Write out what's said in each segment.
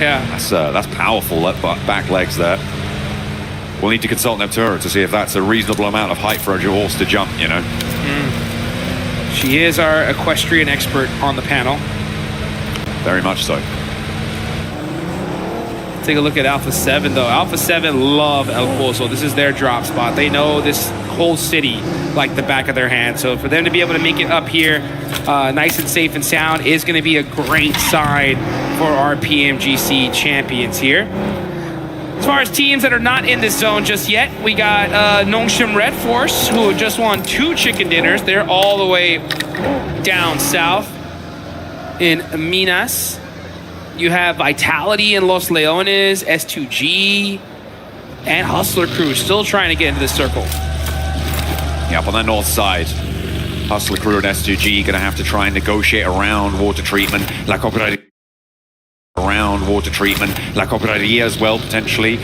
Yeah. That's powerful, that back legs there. We'll need to consult Neptura to see if that's a reasonable amount of height for a horse to jump, you know. She is our equestrian expert on the panel. Very much so. Take a look at Alpha 7 though. Alpha 7 love El Pozo. This is their drop spot. They know this whole city like the back of their hand. So for them to be able to make it up here nice and safe and sound is going to be a great sign for our PMGC champions here. As far as teams that are not in this zone just yet, we got Nongshim Red Force, who just won 2 chicken dinners. They're all the way down south in Minas. You have Vitality in Los Leones, S2G, and Hustler Crew still trying to get into the circle. Yep, on the north side. Hustler Crew and S2G going to have to try and negotiate around water treatment. La Cooperativa as well, potentially.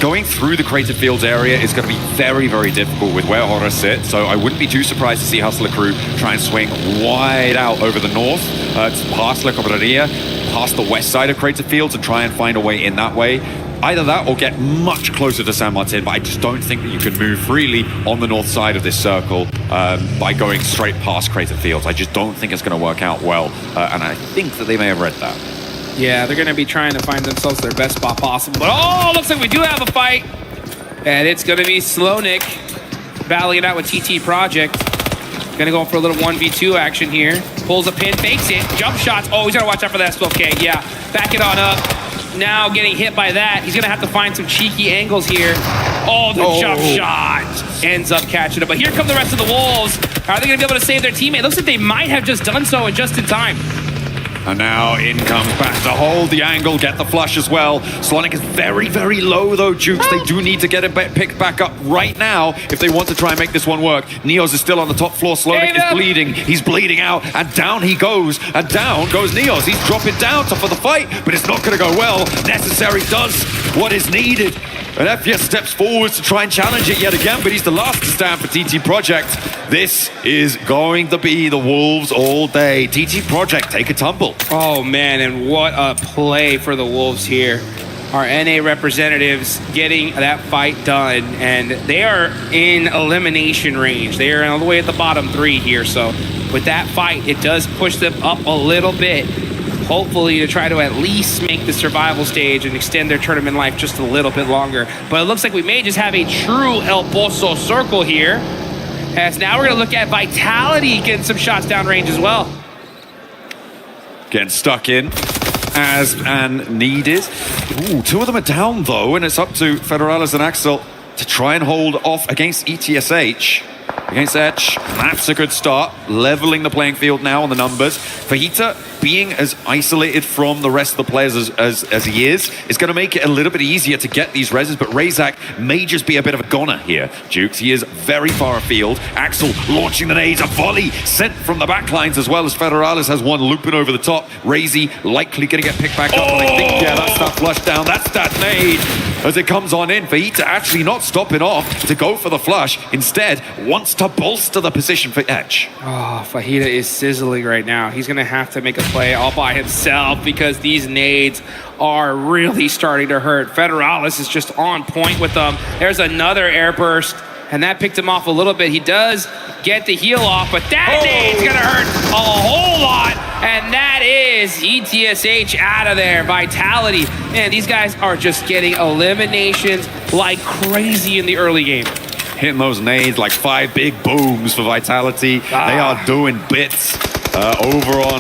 Going through the Creative Fields area is going to be very, very difficult with where Hora sits, so I wouldn't be too surprised to see Hustler Crew try and swing wide out over the north, past La Cooperativa, past the west side of Creative Fields and try and find a way in that way. Either that or get much closer to San Martin, but I just don't think that you can move freely on the north side of this circle by going straight past Creative Fields. I just don't think it's going to work out well, and I think that they may have read that. Yeah, they're going to be trying to find themselves their best spot possible. But oh, looks like we do have a fight. And it's going to be Slownik battling it out with TT Project. Going to go for a little 1v2 action here. Pulls a pin, fakes it, jump shots. Oh, he's got to watch out for that S12K. Yeah, back it on up. Now getting hit by that. He's going to have to find some cheeky angles here. Oh, the jump shot ends up catching it. But here come the rest of the Wolves. Are they going to be able to save their teammate? Looks like they might have just done so and just in time. And now in comes back to hold the angle, get the flush as well. Slonic is very, very low though, Jukes. They do need to get it picked back up right now if they want to try and make this one work. Neos is still on the top floor. Slonic is bleeding. He's bleeding out, and down he goes. And down goes Neos. He's dropping down for the fight, but it's not going to go well. Necessary does what is needed. And FPS steps forwards to try and challenge it yet again, but he's the last to stand for TT Project. This is going to be the Wolves all day. TT Project, take a tumble. Oh man, and what a play for the Wolves here. Our NA representatives getting that fight done, and they are in elimination range. They are all the way at the bottom 3 here, so with that fight, it does push them up a little bit. Hopefully to try to at least make the survival stage and extend their tournament life just a little bit longer. But it looks like we may just have a true El Pozo circle here. As now we're going to look at Vitality getting some shots downrange as well. Getting stuck in as and needed. Ooh, 2 of them are down though, and it's up to Federalis and Axel to try and hold off against ETSH. Against Etch, that's a good start. Leveling the playing field now on the numbers. Fajita, being as isolated from the rest of the players as he is going to make it a little bit easier to get these reses, but Razak may just be a bit of a goner here. Jukes, he is very far afield. Axel launching the nades, a volley sent from the back lines as well as Federalis has one looping over the top. Razy likely going to get picked back up, and I think, yeah, that's that flush down. That's that nade as it comes on in. Fajita actually not stopping off to go for the flush. Instead, wants to bolster the position for Etch. Oh, Fajita is sizzling right now. He's going to have to make a play all by himself because these nades are really starting to hurt. Federalis is just on point with them. There's another air burst, and that picked him off a little bit. He does get the heal off, but that nade's going to hurt a whole lot, and that is ETSH out of there. Vitality. Man, these guys are just getting eliminations like crazy in the early game. Hitting those nades like 5 big booms for Vitality. They are doing bits over on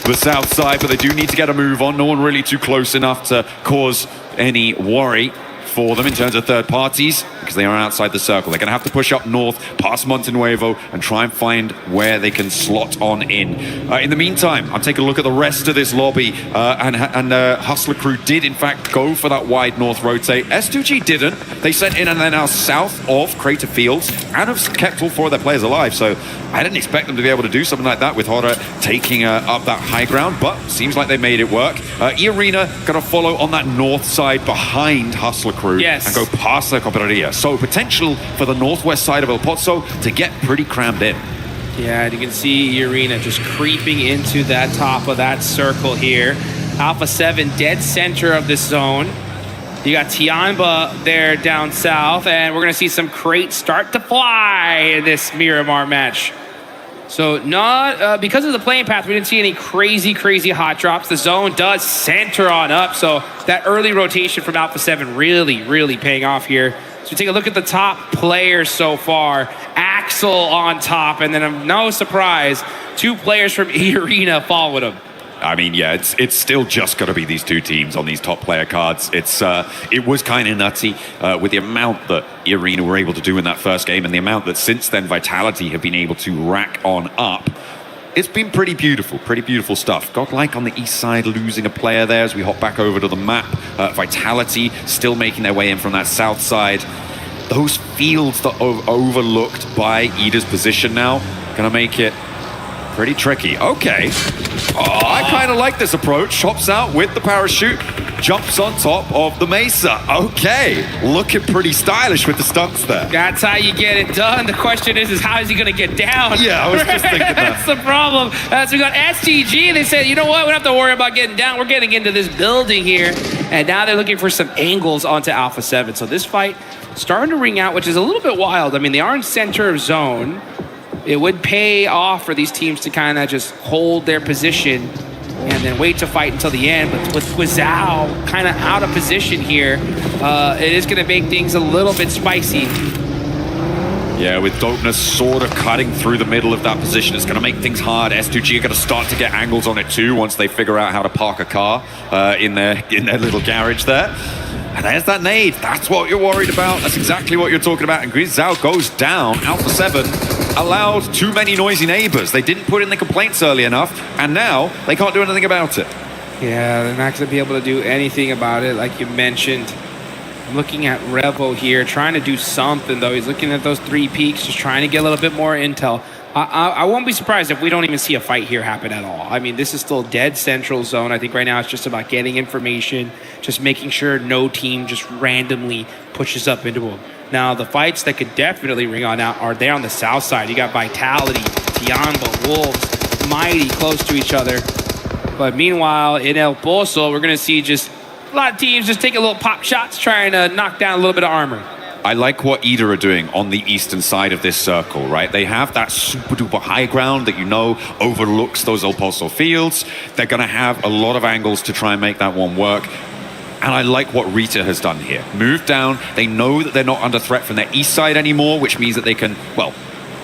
the south side, but they do need to get a move on. No one really too close enough to cause any worry for them in terms of third parties, because they are outside the circle. They're going to have to push up north past Montenuevo and try and find where they can slot on in. In the meantime, I'm taking a look at the rest of this lobby, and Hustler Crew did in fact go for that wide north rotate. S2G didn't. They sent in and they're now south of Crater Fields and have kept all 4 of their players alive, so I didn't expect them to be able to do something like that with Hora taking up that high ground, but seems like they made it work. E-Arena going to follow on that north side behind Hustler Crew, yes, and go past the Cooperaria. So potential for the northwest side of El Pozo to get pretty crammed in. Yeah, and you can see E-Arena just creeping into that top of that circle here. Alpha 7 dead center of this zone. You got Tianba there down south, and we're going to see some crates start to fly in this Miramar match. So not because of the playing path, we didn't see any crazy hot drops. The zone does center on up, so that early rotation from Alpha 7 really paying off here. So take a look at the top players so far. Axel on top, and then no surprise, 2 players from E-Arena following him. I mean, yeah, it's still just got to be these 2 teams on these top player cards. It was kind of nutty with the amount that E-Arena were able to do in that first game and the amount that since then Vitality have been able to rack on up. It's been pretty beautiful stuff. Godlike on the east side losing a player there as we hop back over to the map. Vitality still making their way in from that south side. Those fields that are overlooked by Ida's position now gonna make it pretty tricky. Okay. Oh, I kind of like this approach. Hops out with the parachute, jumps on top of the mesa. Okay, looking pretty stylish with the stunts there. That's how you get it done. The question is how is he going to get down? Yeah, I was just thinking that. That's the problem. So we got STG. They said, you know what? We don't have to worry about getting down. We're getting into this building here. And now they're looking for some angles onto Alpha 7. So this fight starting to ring out, which is a little bit wild. I mean, they are in center of zone. It would pay off for these teams to kind of just hold their position and then wait to fight until the end. But with Guizhou kind of out of position here, it is going to make things a little bit spicy. Yeah, with Dopeness sort of cutting through the middle of that position, it's going to make things hard. S2G are going to start to get angles on it too once they figure out how to park a car in their little garage there. And there's that nade. That's what you're worried about. That's exactly what you're talking about. And Guizhou goes down. Alpha 7 allowed too many noisy neighbors. They didn't put in the complaints early enough, and now they can't do anything about it. Yeah, they're not going to be able to do anything about it, like you mentioned. I'm looking at Revo here, trying to do something, though. He's looking at those 3 peaks, just trying to get a little bit more intel. I won't be surprised if we don't even see a fight here happen at all. I mean, this is still dead central zone. I think right now it's just about getting information, just making sure no team just randomly pushes up into them. Now, the fights that could definitely ring on out are there on the south side. You got Vitality, Tianba, Wolves, Mighty close to each other. But meanwhile, in El Pozo, we're going to see just a lot of teams just taking little pop shots, trying to knock down a little bit of armor. I like what Ida are doing on the eastern side of this circle, right? They have that super duper high ground that overlooks those El Pozo fields. They're going to have a lot of angles to try and make that one work. And I like what Rita has done here. Moved down. They know that they're not under threat from their east side anymore, which means that they can, well,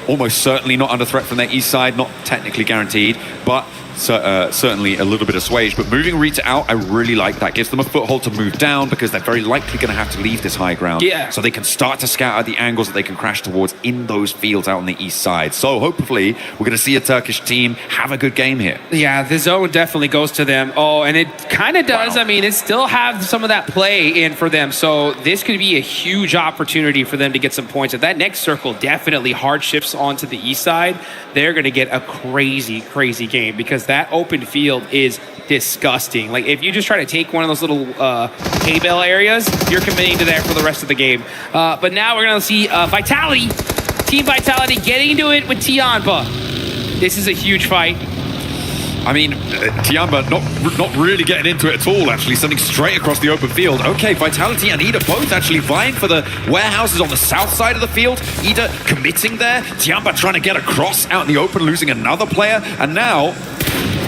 almost certainly not under threat from their east side, not technically guaranteed, but certainly a little bit assuaged. But moving Rita out, I really like that. Gives them a foothold to move down because they're very likely going to have to leave this high ground. Yeah. So they can start to scout out the angles that they can crash towards in those fields out on the east side. So hopefully we're going to see a Turkish team have a good game here. Yeah, the zone definitely goes to them. Oh, and it kind of does. Wow. I mean, it still has some of that play in for them. So this could be a huge opportunity for them to get some points. If that next circle definitely hard shifts onto the east side, they're going to get a crazy game because that open field is disgusting. Like, if you just try to take one of those little hay bale areas, you're committing to that for the rest of the game. But now we're going to see Vitality, Team Vitality getting into it with Tianba. This is a huge fight. I mean, Tianba not really getting into it at all, actually, sending straight across the open field. Okay, Vitality and Ida both actually vying for the warehouses on the south side of the field. Ida committing there. Tianba trying to get across out in the open, losing another player. And now,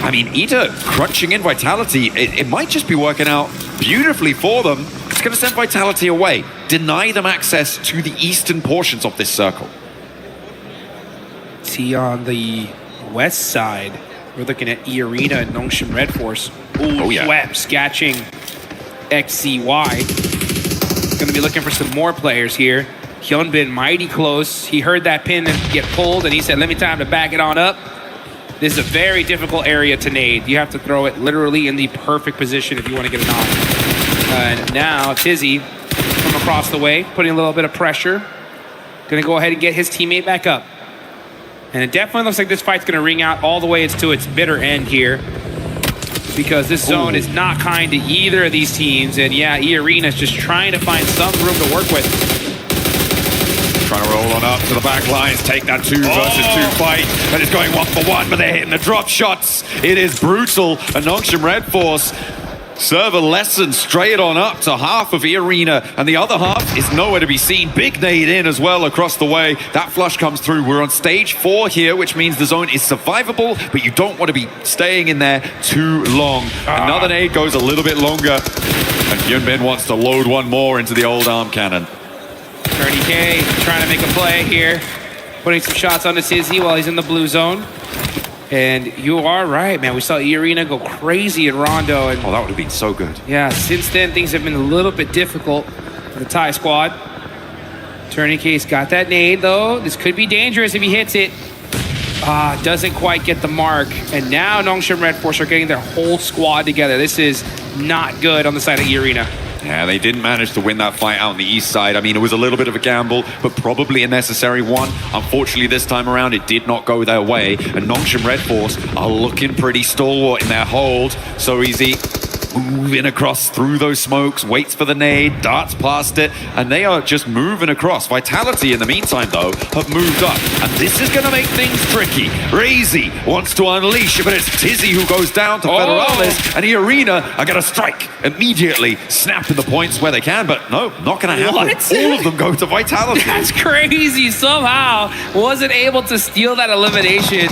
I mean, Ida crunching in Vitality. It might just be working out beautifully for them. It's going to send Vitality away. Deny them access to the eastern portions of this circle. See, on the west side, we're looking at E-Arena and Nongshim Red Force. Ooh, oh, yeah. Swep scatching XCY. Gonna be looking for some more players here. Hyunbin mighty close. He heard that pin get pulled and he said, let me time to back it on up. This is a very difficult area to nade. You have to throw it literally in the perfect position if you want to get a knock. And now Tizzy from across the way, putting a little bit of pressure. Gonna go ahead and get his teammate back up. And it definitely looks like this fight's going to ring out all the way to its bitter end here. Because this zone is not kind to either of these teams. And yeah, E-Arena's just trying to find some room to work with. Trying to roll on up to the back lines, take that 2 versus 2 fight, and it's going 1 for 1, but they're hitting the drop shots. It is brutal. And Nongshim Red Force serve a lesson straight on up to half of the arena, and the other half is nowhere to be seen. Big nade in as well across the way. That flush comes through. We're on stage 4 here, which means the zone is survivable, but you don't want to be staying in there too long. Another nade goes a little bit longer, and Hyunbin wants to load one more into the old arm cannon. Karenge trying to make a play here, putting some shots on Sizzy while he's in the blue zone. And you are right, man. We saw Arena go crazy in Rondo. And Oh, that would have been so good. yeah, since then, things have been a little bit difficult for the Thai squad. Karenge got that nade, though. This could be dangerous if he hits it. Doesn't quite get the mark. And now Nongshim Red Force are getting their whole squad together. This is not good on the side of Arena. Yeah, they didn't manage to win that fight out on the east side. I mean, it was a little bit of a gamble, but probably a necessary one. Unfortunately, this time around, it did not go their way. And Nongshim Red Force are looking pretty stalwart in their hold. So easy. Moving across through those smokes, waits for the nade, darts past it, and they are just moving across. Vitality, in the meantime, though, have moved up, and this is going to make things tricky. Razy wants to unleash, but it's Tizzy who goes down to Federales, and the Arena are going to strike immediately, snapping the points where they can, but no, not going to happen. What? All of them go to Vitality. That's crazy. Somehow wasn't able to steal that elimination.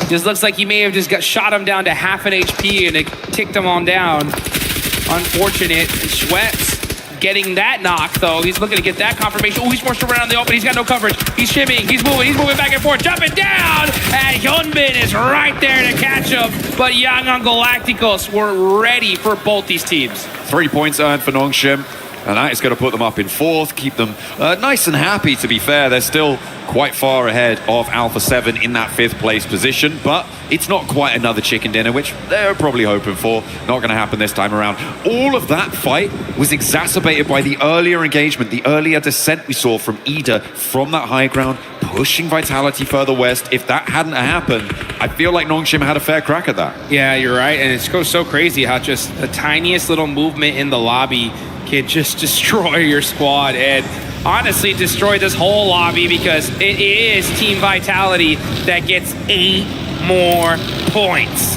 Just looks like he may have just shot him down to half an HP and it ticked him on down. Unfortunate. Schweppes getting that knock, though. He's looking to get that confirmation. Oh, he's forced to run on the open. He's got no coverage. He's shimmying. He's moving back and forth. Jumping down. And Hyunbin is right there to catch him. But Young on Galacticos were ready for both these teams. 3 points earned for Nongshim. And that is going to put them up in 4th, keep them nice and happy, to be fair. They're still quite far ahead of Alpha 7 in that 5th place position, but it's not quite another chicken dinner, which they're probably hoping for. Not going to happen this time around. All of that fight was exacerbated by the earlier engagement, the earlier descent we saw from Ida from that high ground, pushing Vitality further west. If that hadn't happened, I feel like Nongshim had a fair crack at that. Yeah, you're right. And it goes so crazy how just the tiniest little movement in the lobby can just destroy your squad and honestly destroy this whole lobby, because it is Team Vitality that gets 8 more points.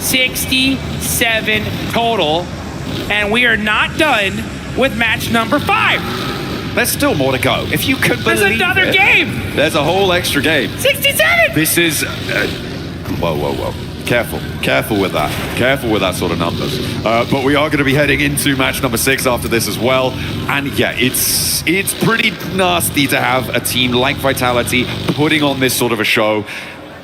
67 total, and we are not done with match number 5. There's still more to go. If you could believe There's another game. There's a whole extra game. 67. This is... whoa. Careful with that. Careful with that sort of numbers. But we are going to be heading into match number 6 after this as well. And yeah, it's pretty nasty to have a team like Vitality putting on this sort of a show.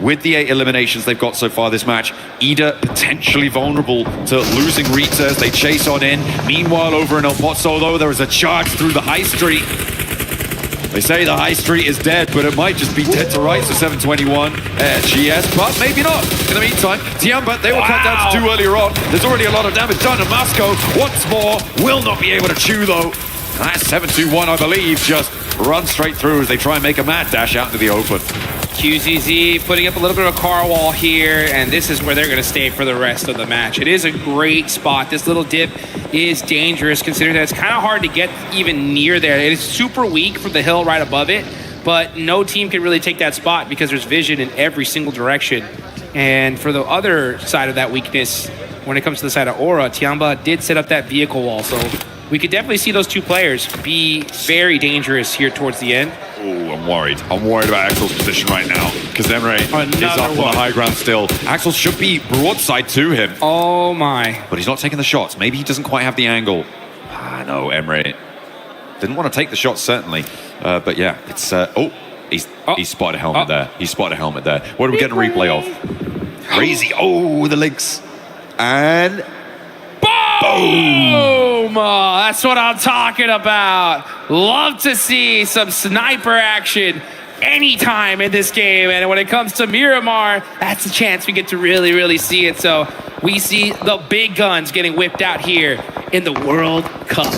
With the 8 eliminations they've got so far this match, Ida potentially vulnerable to losing Rita as they chase on in. Meanwhile, over in El Pozo, though, there is a charge through the high street. They say the high street is dead, but it might just be dead to rights for 721 GS, but maybe not. In the meantime, Tiamba, they were cut down to 2 earlier on. There's already a lot of damage done, and Moscow, once more, will not be able to chew, though. And that 721, I believe, just runs straight through as they try and make a mad dash out into the open. QZZ putting up a little bit of a car wall here, and this is where they're going to stay for the rest of the match. It is a great spot. This little dip is dangerous, considering that it's kind of hard to get even near there. It is super weak from the hill right above it, but no team can really take that spot because there's vision in every single direction. And for the other side of that weakness, when it comes to the side of Aura, Tiamba did set up that vehicle wall, so we could definitely see those 2 players be very dangerous here towards the end. Oh, I'm worried. I'm worried about Axel's position right now, because Emre is up on the high ground still. Axel should be broadside to him. Oh my. But he's not taking the shots. Maybe he doesn't quite have the angle. No, Emre didn't want to take the shot, certainly. But yeah, it's... He's spotted a helmet there. He spotted a helmet there. What are we getting a replay of? Crazy. Oh, the links. And... Boom! That's what I'm talking about. Love to see some sniper action anytime in this game. And when it comes to Miramar, that's a chance we get to really, really see it. So we see the big guns getting whipped out here in the World Cup.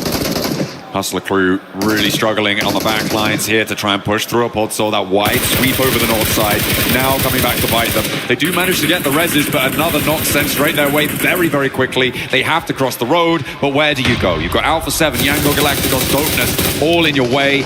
Hustler crew really struggling on the back lines here to try and push through a pod, so that wide sweep over the north side, now coming back to bite them. They do manage to get the reses, but another knock sent straight their way very, very quickly. They have to cross the road, but where do you go? You've got Alpha 7, Yango Galacticos, Dopeness, all in your way.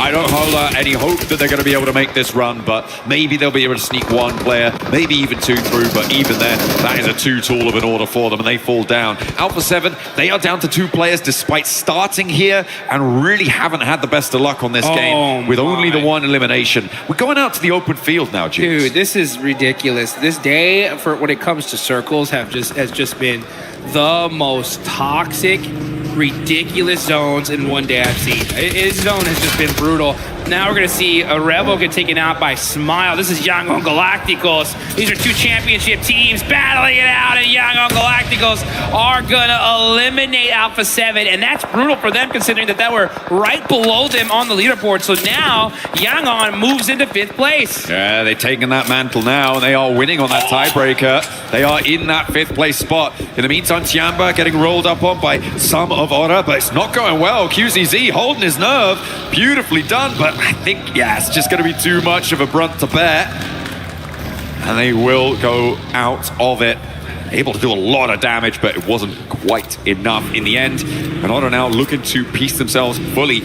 I don't hold out any hope that they're going to be able to make this run, but maybe they'll be able to sneak one player, maybe even two through, but even then, that is a too tall of an order for them, and they fall down. Alpha 7, they are down to 2 players despite starting here and really haven't had the best of luck on this game with only the 1 elimination. We're going out to the open field now, Jukes. Dude, this is ridiculous. This day, for when it comes to circles, has just been the most toxic, ridiculous zones in one day I've seen. His zone has just been brutal. Now we're going to see a Rebel get taken out by Smile. This is Young on Galacticos. These are 2 championship teams battling it out, and Young on Galacticos are going to eliminate Alpha 7, and that's brutal for them considering that were right below them on the leaderboard. So now Young on moves into 5th place. Yeah, they've taken that mantle now, and they are winning on that tiebreaker. They are in that 5th place spot. In the meantime, Tiamba getting rolled up on by some of Aura, but it's not going well. QZZ holding his nerve. Beautifully done, but I think, yeah, it's just going to be too much of a brunt to bear. And they will go out of it. Able to do a lot of damage, but it wasn't quite enough in the end. And Aura now looking to piece themselves fully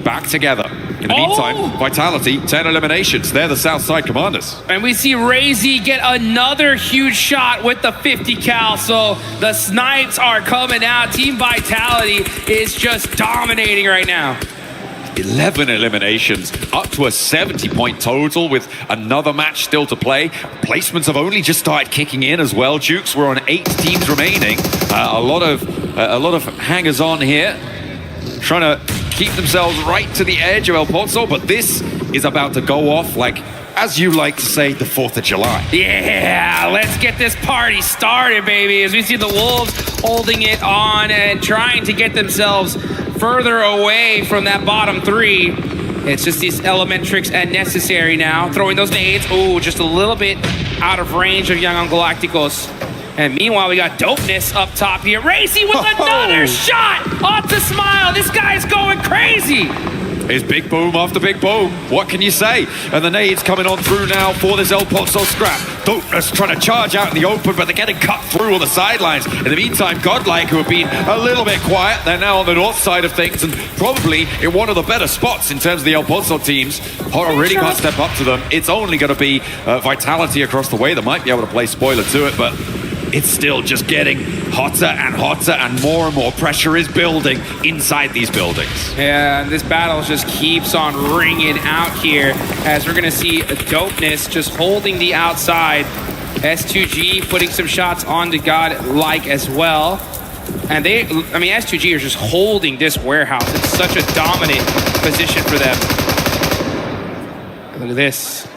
back together. In the meantime, Vitality, 10 eliminations. They're the Southside Commanders. And we see Razy get another huge shot with the 50 cal. So the snipes are coming out. Team Vitality is just dominating right now. 11 eliminations, up to a 70-point total with another match still to play. Placements have only just started kicking in as well. Jukes, we're on 8 teams remaining. A lot of hangers-on here, trying to keep themselves right to the edge of El Pozo, but this is about to go off like, as you like to say, the 4th of July. Yeah, let's get this party started, baby. As we see the Wolves holding it on and trying to get themselves further away from that bottom 3. It's just these element tricks and necessary now. Throwing those nades. Oh, just a little bit out of range of Young on Galacticos. And meanwhile, we got Dopeness up top here. Racy with another shot onto Smile. This guy's going crazy. It's big boom after big boom. What can you say? And the nades coming on through now for this El Pozo scrap. Dopeness trying to charge out in the open, but they're getting cut through on the sidelines. In the meantime, Godlike, who have been a little bit quiet, they're now on the north side of things and probably in one of the better spots in terms of the El Pozo teams. Horror really can't step up to them. It's only going to be Vitality across the way that might be able to play spoiler to it, but it's still just getting hotter and more pressure is building inside these buildings. Yeah, this battle just keeps on ringing out here as we're going to see Dopeness just holding the outside. S2G putting some shots onto Godlike as well. And S2G are just holding this warehouse. It's such a dominant position for them. Look at this.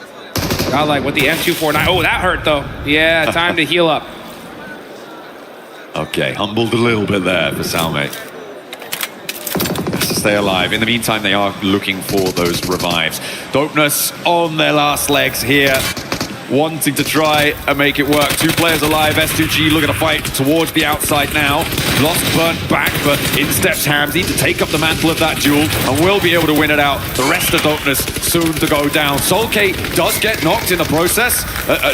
Godlike with the M249. Oh, that hurt though. Yeah, time to heal up. Okay, humbled a little bit there for Salme. Has to stay alive. In the meantime, they are looking for those revives. Dopeness on their last legs here, wanting to try and make it work. 2 players alive. S2G looking to fight towards the outside now. Lost burnt back, but in steps Hamzy to take up the mantle of that duel and will be able to win it out. The rest of Dopeness soon to go down. Solkate does get knocked in the process.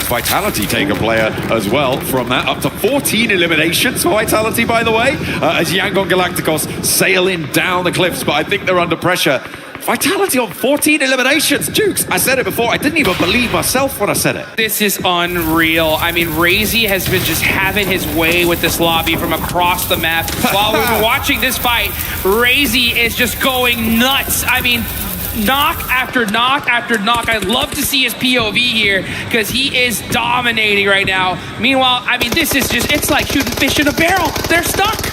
Vitality take a player as well from that. Up to 14 eliminations for Vitality, by the way, as Young on Galacticos sailing down the cliffs, but I think they're under pressure. Vitality on 14 eliminations. Jukes, I said it before. I didn't even believe myself when I said it. This is unreal. I mean, Razy has been just having his way with this lobby from across the map. While we were watching this fight, Razy is just going nuts. I mean, knock after knock after knock. I'd love to see his POV here because he is dominating right now. Meanwhile, I mean, this is just, it's like shooting fish in a barrel. They're stuck.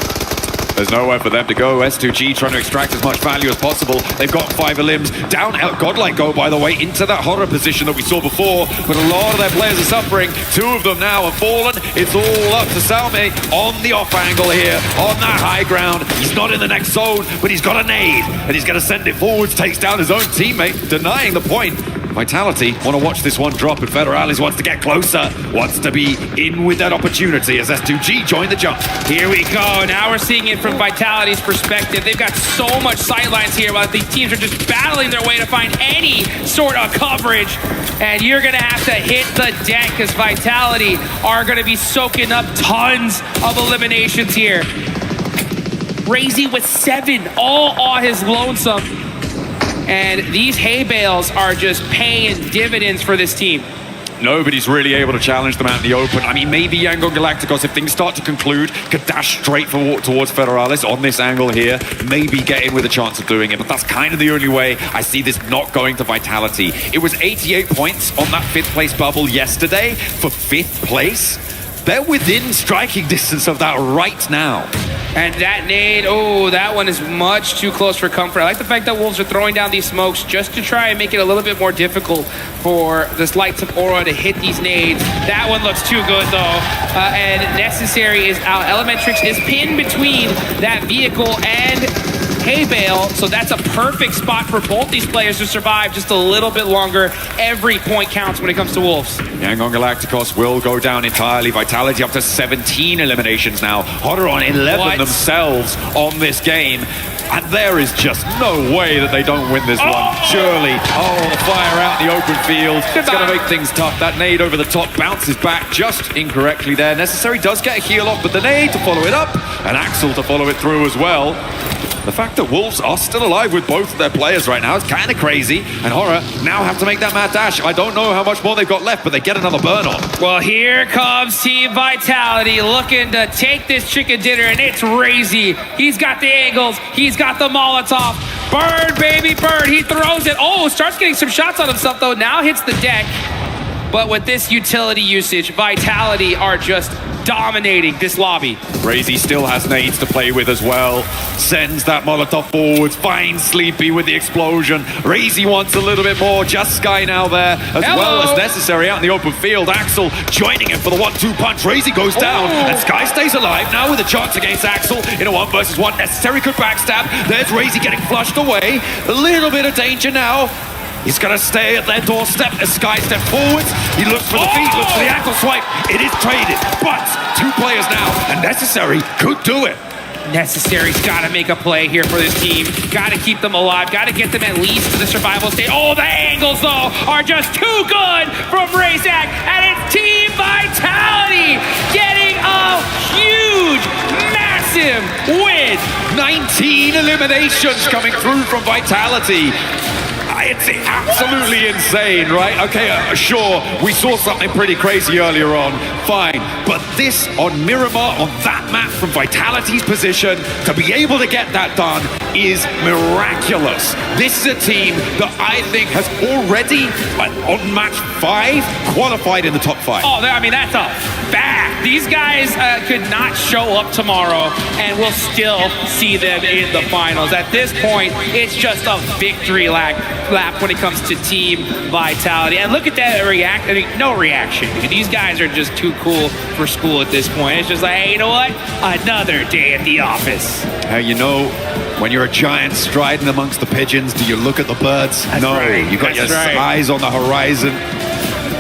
There's nowhere for them to go. S2G trying to extract as much value as possible. They've got 5 limbs. Down Godlike go, by the way, into that horror position that we saw before. But a lot of their players are suffering. 2 of them now have fallen. It's all up to Salme on the off angle here, on that high ground. He's not in the next zone, but he's got a nade. And he's going to send it forwards, takes down his own teammate, denying the point. Vitality want to watch this one drop, and Federalis wants to get closer, wants to be in with that opportunity as S2G join the jump. Here we go. Now we're seeing it from Vitality's perspective. They've got so much sightlines here, but these teams are just battling their way to find any sort of coverage. And you're going to have to hit the deck because Vitality are going to be soaking up tons of eliminations here. Razy with 7, all on his lonesome. And these hay bales are just paying dividends for this team. Nobody's really able to challenge them out in the open. I mean, maybe Yangon Galacticos, if things start to conclude, could dash straight towards Federalis on this angle here, maybe get in with a chance of doing it, but that's kind of the only way I see this not going to Vitality. It was 88 points on that 5th place bubble yesterday for 5th place. They're within striking distance of that right now. And that nade, oh, that one is much too close for comfort. I like the fact that Wolves are throwing down these smokes just to try and make it a little bit more difficult for this Lights of Aura to hit these nades. That one looks too good, though. And Necessary is out. Elementrix is pinned between that vehicle and hay bale, so that's a perfect spot for both these players to survive just a little bit longer. Every point counts when it comes to Wolves. Yangon Galacticos will go down entirely. Vitality up to 17 eliminations now. Hodder on 11 themselves on this game. And there is just no way that they don't win this one. Surely. Oh, the fire out in the open field. It's going to make things tough. That nade over the top bounces back just incorrectly there. Necessary does get a heal off, but the nade to follow it up, and Axel to follow it through as well. The fact that Wolves are still alive with both of their players right now is kind of crazy. And Horror now have to make that mad dash. I don't know how much more they've got left, but they get another burn on. Well, here comes Team Vitality looking to take this chicken dinner, and it's Razy. He's got the angles. He's got the Molotov. Burn, baby, burn. He throws it. Oh, starts getting some shots on himself, though. Now hits the deck. But with this utility usage, Vitality are just dominating this lobby. Razy still has nades to play with as well. Sends that Molotov forwards. Finds Sleepy with the explosion. Razy wants a little bit more. Just Sky now there as well as Necessary out in the open field. Axel joining him for the 1-2 punch. Razy goes down and Sky stays alive now with a chance against Axel in a 1 versus 1. Necessary could backstab. There's Razy getting flushed away. A little bit of danger now. He's going to stay at their doorstep as Sky steps forwards. He looks for the feet, looks for the ankle swipe. It is traded, but 2 players now, and Necessary could do it. Necessary's got to make a play here for this team. Got to keep them alive. Got to get them at least to the survival stage. Oh, the angles, though, are just too good from Razak, and it's Team Vitality getting a huge, massive win. 19 eliminations coming through from Vitality. It's absolutely insane, right? Okay, sure, we saw something pretty crazy earlier on, fine. But this on Miramar, on that map from Vitality's position, to be able to get that done is miraculous. This is a team that I think has already, on match 5, qualified in the top 5. Oh, I mean, that's a fact. These guys could not show up tomorrow, and we'll still see them in the finals. At this point, it's just a victory lap when it comes to Team Vitality. And look at that react. I mean, no reaction. These guys are just too cool for school at this point. It's just like, hey, you know what? Another day at the office. Hey, you know, when you're a giant striding amongst the pigeons, do you look at the birds? That's no, right. you got your eyes on the horizon.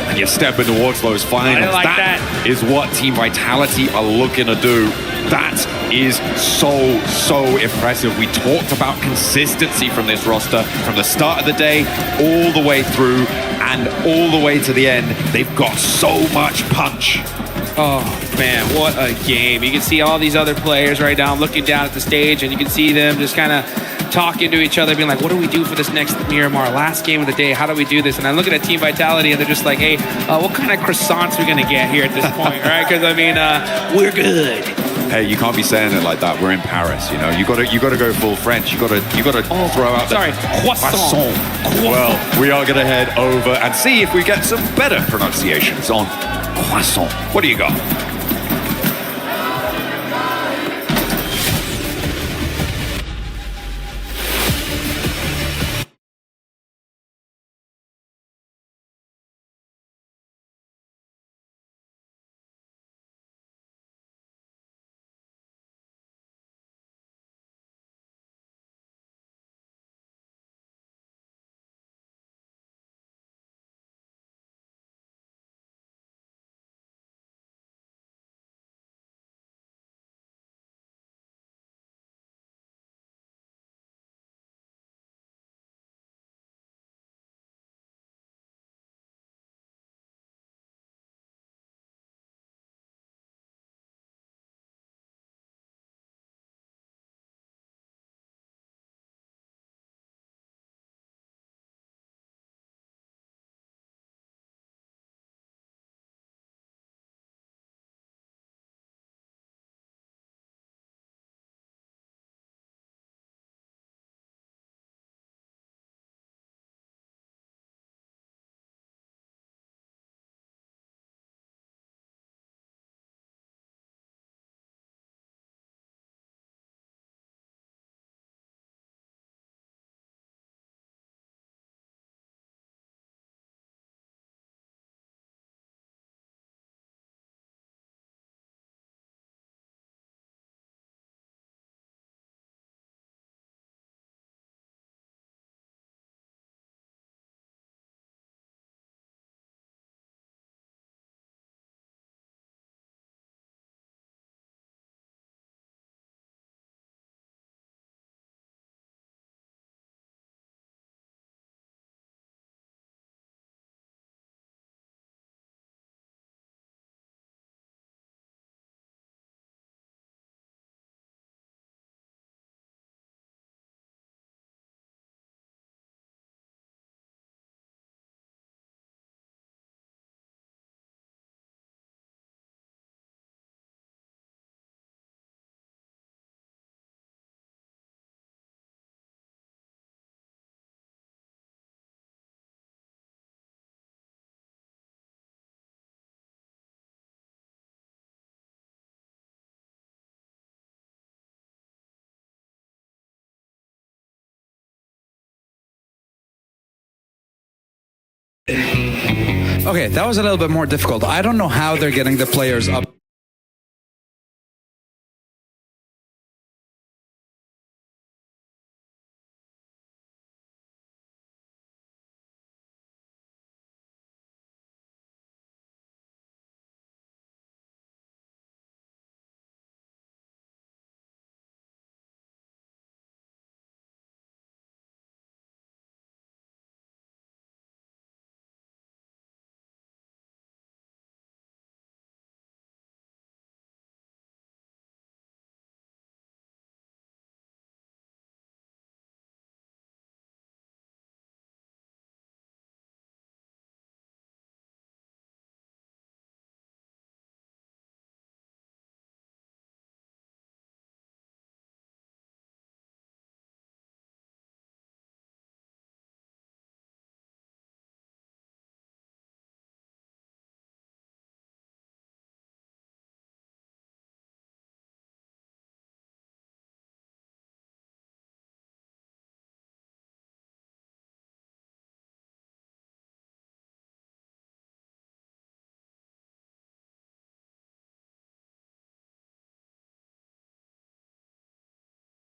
And you're stepping towards those finals. Like that is what Team Vitality are looking to do. That is so impressive. We talked about consistency from this roster from the start of the day all the way through and all the way to the end. They've got so much punch. Oh, man, what a game. You can see all these other players right now looking down at the stage, and you can see them just kind of talking to each other, being like, what do we do for this next Miramar? Last game of the day, how do we do this? And I'm looking at Team Vitality, and they're just like, hey, what kind of croissants are we going to get here at this point, right? Because, I mean, we're good. Hey, you can't be saying it like that. We're in Paris, you know. You got to go full French. You got to throw out croissant. Well, we are going to head over and see if we get some better pronunciations on croissant. What do you got? Okay, that was a little bit more difficult. I don't know how they're getting the players up.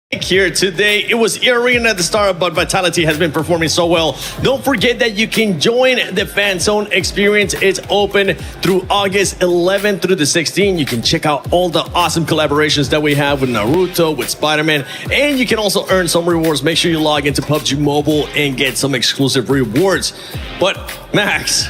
Here today, it was Arena at the start, but Vitality has been performing so well. Don't forget that you can join the Fan Zone experience. It's open through August 11th through the 16th. You can check out all the awesome collaborations that we have with Naruto, with Spider-Man, and you can also earn some rewards. Make sure you log into PUBG Mobile and get some exclusive rewards. But Max,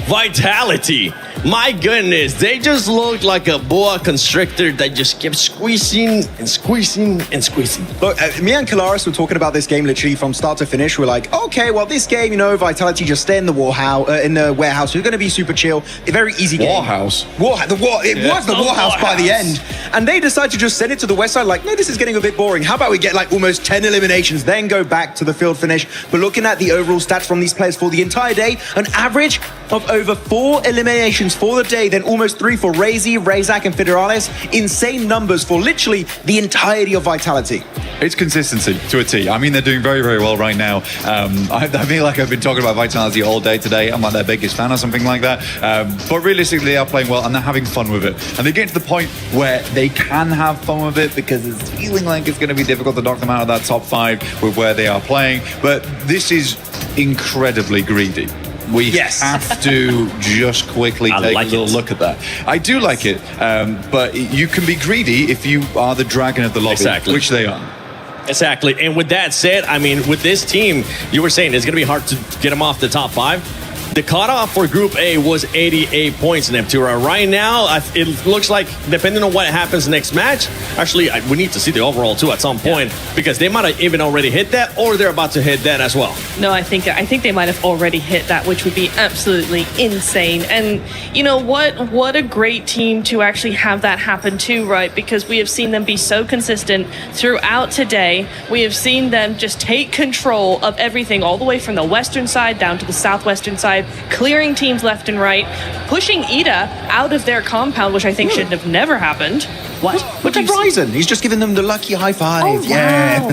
Vitality, my goodness, they just looked like a boa constrictor that just kept squeezing and squeezing and squeezing. Look, me and Kalaris were talking about this game literally from start to finish. We're like, okay, well, this game, you know, Vitality just stay in the warehouse. It's going to be super chill. A very easy game. Warhouse. It was the Warhouse by the end. And they decided to just send it to the west side like, no, this is getting a bit boring. How about we get like almost 10 eliminations, then go back to the field finish. But looking at the overall stats from these players for the entire day, an average of over 4 eliminations for the day, then almost 3 for Razy, Razak, and Federales. Insane numbers for literally the entirety of Vitality. It's consistency to a T. I mean, they're doing very, very well right now. I feel like I've been talking about Vitality all day today. I'm like their biggest fan or something like that. But realistically, they are playing well and they're having fun with it. And they get to the point where they can have fun with it because it's feeling like it's going to be difficult to knock them out of that top 5 with where they are playing. But this is incredibly greedy. We have to just quickly take a little look at that. I do like it, but you can be greedy if you are the dragon of the lobby, which they are. Exactly. And with that said, I mean, with this team, you were saying it's going to be hard to get them off the top 5. The cutoff for Group A was 88 points in Neptura. Right now, it looks like, depending on what happens next match, actually, we need to see the overall too at some point, because they might have even already hit that, or they're about to hit that as well. No, I think they might have already hit that, which would be absolutely insane. And you know what a great team to actually have that happen too, right? Because we have seen them be so consistent throughout today. We have seen them just take control of everything, all the way from the western side down to the southwestern side, clearing teams left and right, pushing Ida out of their compound, which I think should have never happened. What? Look at Ryzen. He's just giving them the lucky high five. Oh, wow.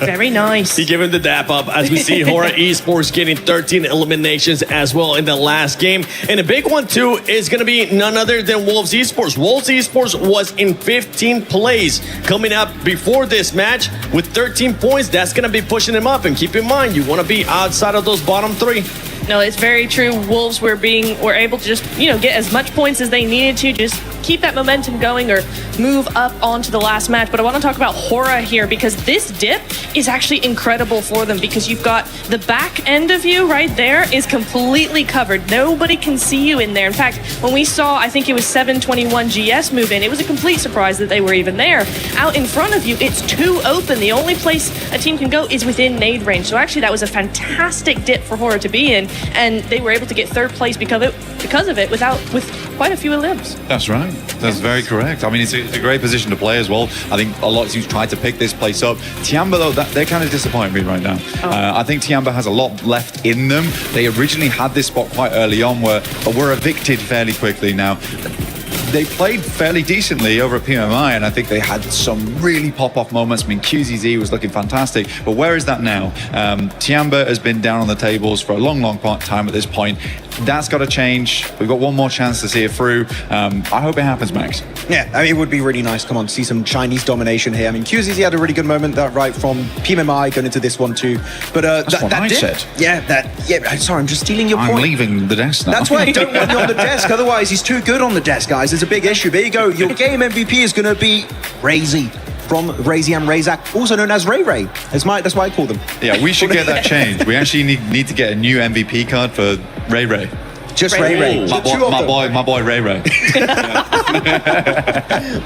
Very nice. He gave him the dap up as we see Hora Esports getting 13 eliminations as well in the last game. And a big one too is going to be none other than Wolves Esports. Wolves Esports was in 15th place coming up before this match with 13 points. That's going to be pushing them up. And keep in mind, you want to be outside of those bottom 3. No, it's very true. Wolves were able to just, get as much points as they needed to, just keep that momentum going or move up onto the last match. But I want to talk about Hora here, because this dip is actually incredible for them, because you've got the back end of you right there is completely covered. Nobody can see you in there. In fact, when we saw, I think it was 721 GS move in, it was a complete surprise that they were even there. Out in front of you, it's too open. The only place a team can go is within nade range. So actually that was a fantastic dip for Hora to be in, and they were able to get 3rd place because of it with quite a few elims. That's right. That's very correct. I mean, it's a great position to play as well. I think a lot of teams tried to pick this place up. Tiamba, though, they're kind of disappointing me right now. I think Tiamba has a lot left in them. They originally had this spot quite early on, were evicted fairly quickly now. they played fairly decently over at PMI, and I think they had some really pop-off moments. I mean, QZZ was looking fantastic, but where is that now? Tiamba has been down on the tables for a long time at this point. That's got to change. We've got one more chance to see it through. I hope it happens, Max. Yeah, I mean, it would be really nice, come on, to see some Chinese domination here. I mean, QZZ had a really good moment, right, from PMMI going into this one too. But That's what I said. Yeah, sorry, I'm just stealing your point. I'm leaving the desk now. That's why I don't want you on the desk. Otherwise, he's too good on the desk, guys. It's a big issue. There you go. Your game MVP is going to be Razy from Razy and Razak, also known as Ray Ray. That's why I call them. Yeah, we should get that changed. We actually need to get a new MVP card for Ray Ray. Just Ray Ray. My boy Ray Ray.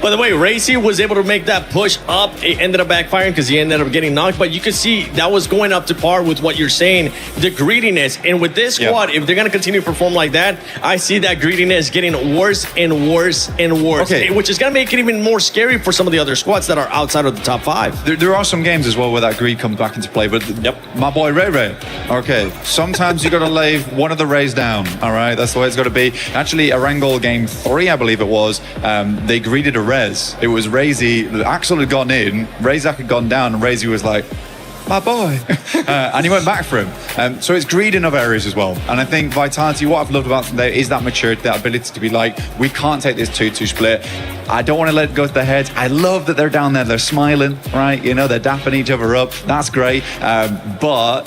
By the way, Racy was able to make that push up. It ended up backfiring because he ended up getting knocked. But you can see that was going up to par with what you're saying, the greediness. And with this squad, if they're going to continue to perform like that, I see that greediness getting worse and worse and worse. Okay. Which is going to make it even more scary for some of the other squads that are outside of the top 5. There are some games as well where that greed comes back into play. But my boy Ray Ray. Okay, sometimes you got to lay one of the Rays down. All right, that's the way it's got to be. Actually, Erangel game 3, I believe it was, they greeted a res. It was Razy. Axel had gone in, Razak had gone down, and Razy was like, my boy. And he went back for him. So it's greed in other areas as well. And I think Vitality, what I've loved about them there is that maturity, that ability to be like, we can't take this 2-2 split. I don't want to let it go to their heads. I love that they're down there, they're smiling, right? You know, they're dapping each other up. That's great. But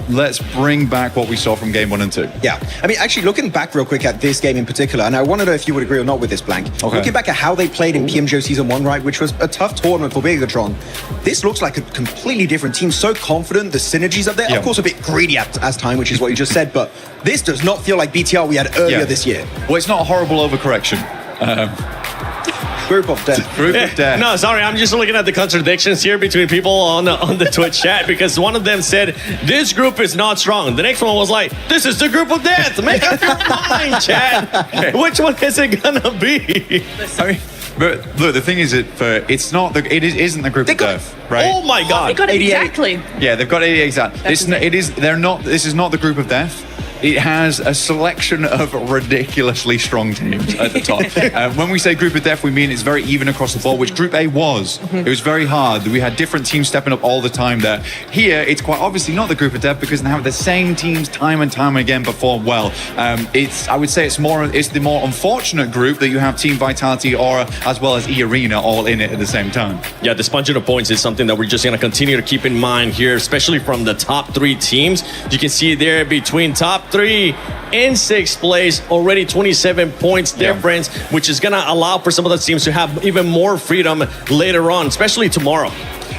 let's bring back what we saw from game 1 and 2. Yeah, I mean, actually, looking back real quick at this game in particular, and I want to know if you would agree or not with this, Blank. Okay. Looking back at how they played in PMGO Season 1, right, which was a tough tournament for Bigatron, this looks like a completely different team, so confident, the synergies are there. Yeah. Of course, a bit greedy as time, which is what you just said, but this does not feel like BTR we had earlier this year. Well, it's not a horrible overcorrection. Group of death. Group of death. No, sorry, I'm just looking at the contradictions here between people on the Twitch chat, because one of them said, this group is not strong. The next one was like, this is the group of death. Make up your mind, chat. Which one is it gonna be? I mean, but look, the thing is, isn't the group of death, right? Oh my God. They got it 88. exactly. Yeah, they've got 88 exact. This is not the group of death. It has a selection of ridiculously strong teams at the top. When we say group of death, we mean it's very even across the board, which Group A was. It was very hard. We had different teams stepping up all the time there. Here, it's quite obviously not the group of death because now the same teams time and time again perform well. I would say it's the more unfortunate group that you have Team Vitality, Aura, as well as E-Arena all in it at the same time. Yeah, the sponging of points is something that we're just going to continue to keep in mind here, especially from the top 3 teams. You can see there between top 3 and 6th place, already 27 points difference, which is going to allow for some of the teams to have even more freedom later on, especially tomorrow.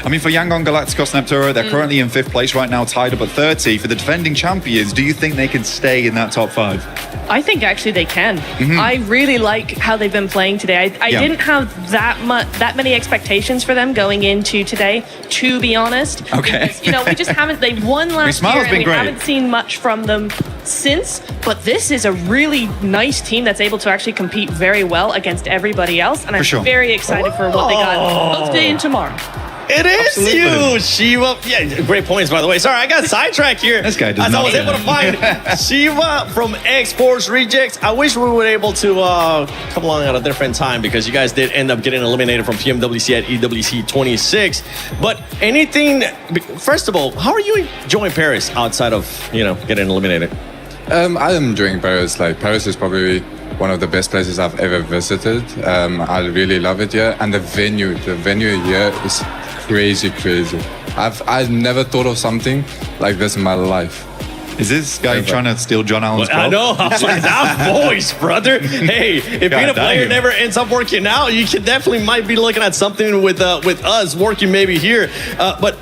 I mean, for Yangon Galacticos Nepturo, they're currently in 5th place right now, tied up at 30. For the defending champions, do you think they can stay in that top 5? I think actually they can. I really like how they've been playing today. I didn't have that many expectations for them going into today, to be honest. Okay. Because, we just haven't. They won last year, and we haven't seen much from them since. But this is a really nice team that's able to actually compete very well against everybody else, and I'm very excited for what they got both today and tomorrow. It is you, Shiva. Yeah, great points, by the way. Sorry, I got sidetracked here. This guy does as not I was able to find Shiva from Esports Rejects. I wish we were able to come along at a different time, because you guys did end up getting eliminated from PMWC at EWC 26. But first of all, how are you enjoying Paris outside of, getting eliminated? I am enjoying Paris. Like, Paris is probably one of the best places I've ever visited. I really love it here. And the venue here is crazy. I've never thought of something like this in my life. Is this guy trying to steal John Allen's job? I know. I was like, that voice, brother. Hey, if being a player never ends up working out, you might be looking at something with us working maybe here. But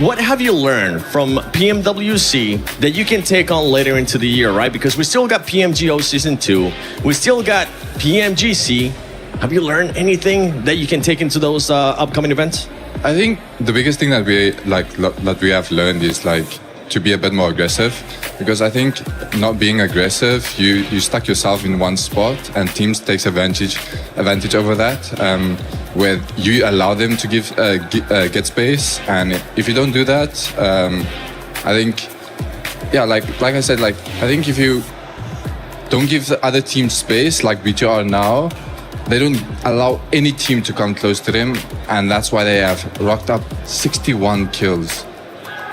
what have you learned from PMWC that you can take on later into the year, right? Because we still got PMGO Season 2. We still got PMGC. Have you learned anything that you can take into those upcoming events? I think the biggest thing that we have learned is to be a bit more aggressive, because I think not being aggressive, you stuck yourself in one spot, and teams takes advantage over that, where you allow them to get space, and if you don't do that, I think, like I said, I think if you don't give the other team space like BTR now, they don't allow any team to come close to them, and that's why they have rocked up 61 kills.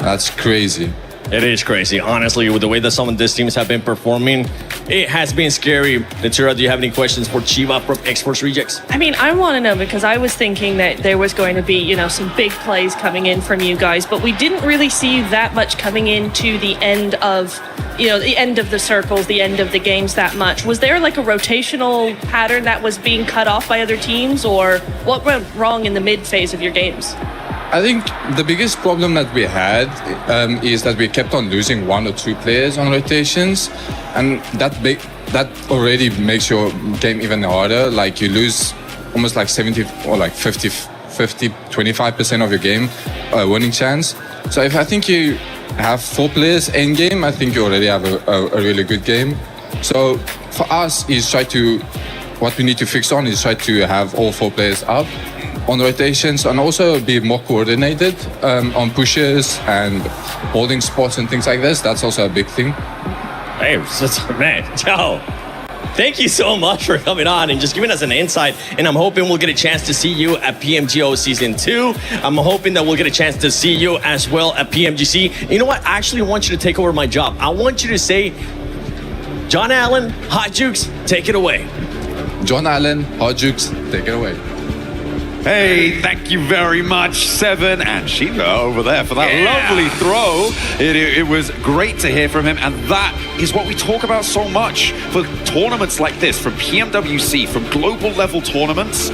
That's crazy. It is crazy. Honestly, with the way that some of these teams have been performing, it has been scary. Natura, do you have any questions for Chiva from Esports Rejects? I mean, I want to know because I was thinking that there was going to be, you know, some big plays coming in from you guys, but we didn't really see that much coming into the end of, you know, the end of the circles, the end of the games that much. Was there like a rotational pattern that was being cut off by other teams, or what went wrong in the mid phase of your games? I think the biggest problem that we had is that we kept on losing 1 or 2 players on rotations, and that already makes your game even harder. Like you lose almost like 70 or like 25% of your game winning chance. So if I think you have 4 players in game, I think you already have a really good game. So for us, what we need to fix on is try to have all 4 players up on rotations, and also be more coordinated on pushes and holding spots and things like this. That's also a big thing. Hey, man, Joe, thank you so much for coming on and just giving us an insight. And I'm hoping we'll get a chance to see you at PMGO Season 2. I'm hoping that we'll get a chance to see you as well at PMGC. You know what? I actually want you to take over my job. I want you to say, John Allen, Hot Jukes, take it away. John Allen, Hot Jukes, take it away. Hey, thank you very much, Seven and Shiva over there for that lovely throw. It was great to hear from him, and that is what we talk about so much for tournaments like this, from PMWC, from global level tournaments.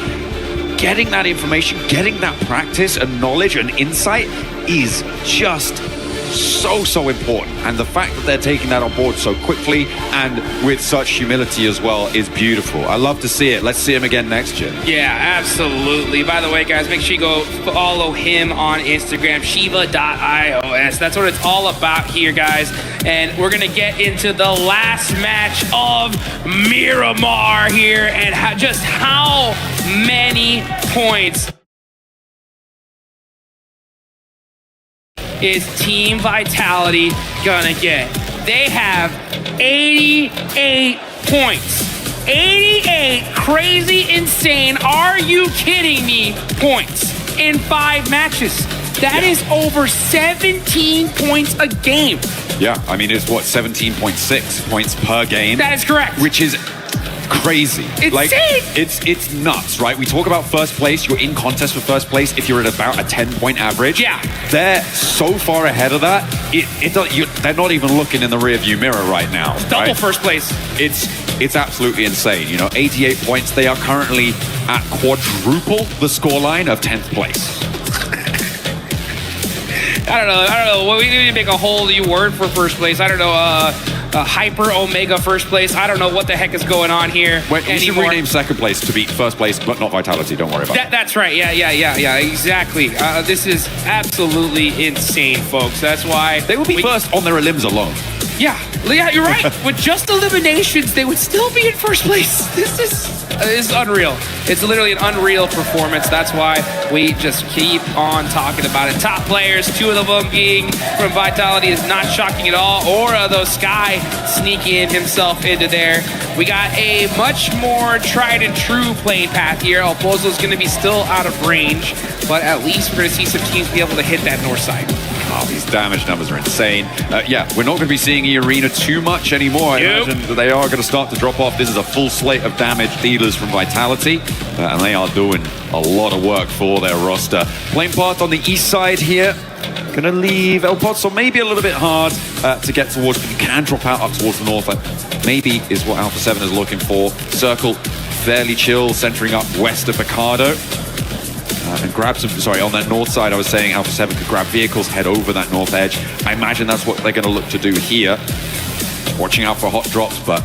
Getting that information, getting that practice and knowledge and insight is just so important, and the fact that they're taking that on board so quickly and with such humility as well is beautiful. I love to see it. Let's see him again next year. Yeah, absolutely. By the way, guys, make sure you go follow him on Instagram, shiva.ios. That's what it's all about here, guys. And we're going to get into the last match of Miramar here, and just how many points is Team Vitality gonna get? They have 88 points. 88 crazy, insane, are you kidding me, points in 5 matches. That is over 17 points a game. Yeah, I mean, it's what, 17.6 points per game? That is correct. Which is crazy. Insane. Like, it's nuts, right? We talk about first place. You're in contest for first place if you're at about a 10-point average. Yeah. They're so far ahead of that. They're not even looking in the rearview mirror right now. Double first place. It's absolutely insane. You know, 88 points. They are currently at quadruple the scoreline of 10th place. I don't know. Well, we need to make a whole new word for first place. I don't know. Hyper Omega first place. I don't know what the heck is going on here. We should rename second place to be first place, but not Vitality. Don't worry about it. That's right. Yeah. Exactly. This is absolutely insane, folks. That's why They will be first on their elims alone. Yeah, you're right. With just eliminations, they would still be in first place. This is unreal. It's literally an unreal performance. That's why we just keep on talking about it. Top players, 2 of them being from Vitality is not shocking at all. Or though Sky sneaking himself into there. We got a much more tried and true playing path here. Opozo's going to be still out of range, but at least we're going to see some teams be able to hit that north side. Oh, these damage numbers are insane. Yeah, we're not going to be seeing E-Arena too much anymore. I imagine that they are going to start to drop off. This is a full slate of damage dealers from Vitality, and they are doing a lot of work for their roster. Playing part on the east side here. Going to leave El Pozo maybe a little bit hard to get towards, but you can drop out up towards the north. Maybe is what Alpha 7 is looking for. Circle fairly chill, centering up west of Picado. And grab some, on that north side, I was saying Alpha 7 could grab vehicles, head over that north edge. I imagine that's what they're going to look to do here. Watching out for hot drops, but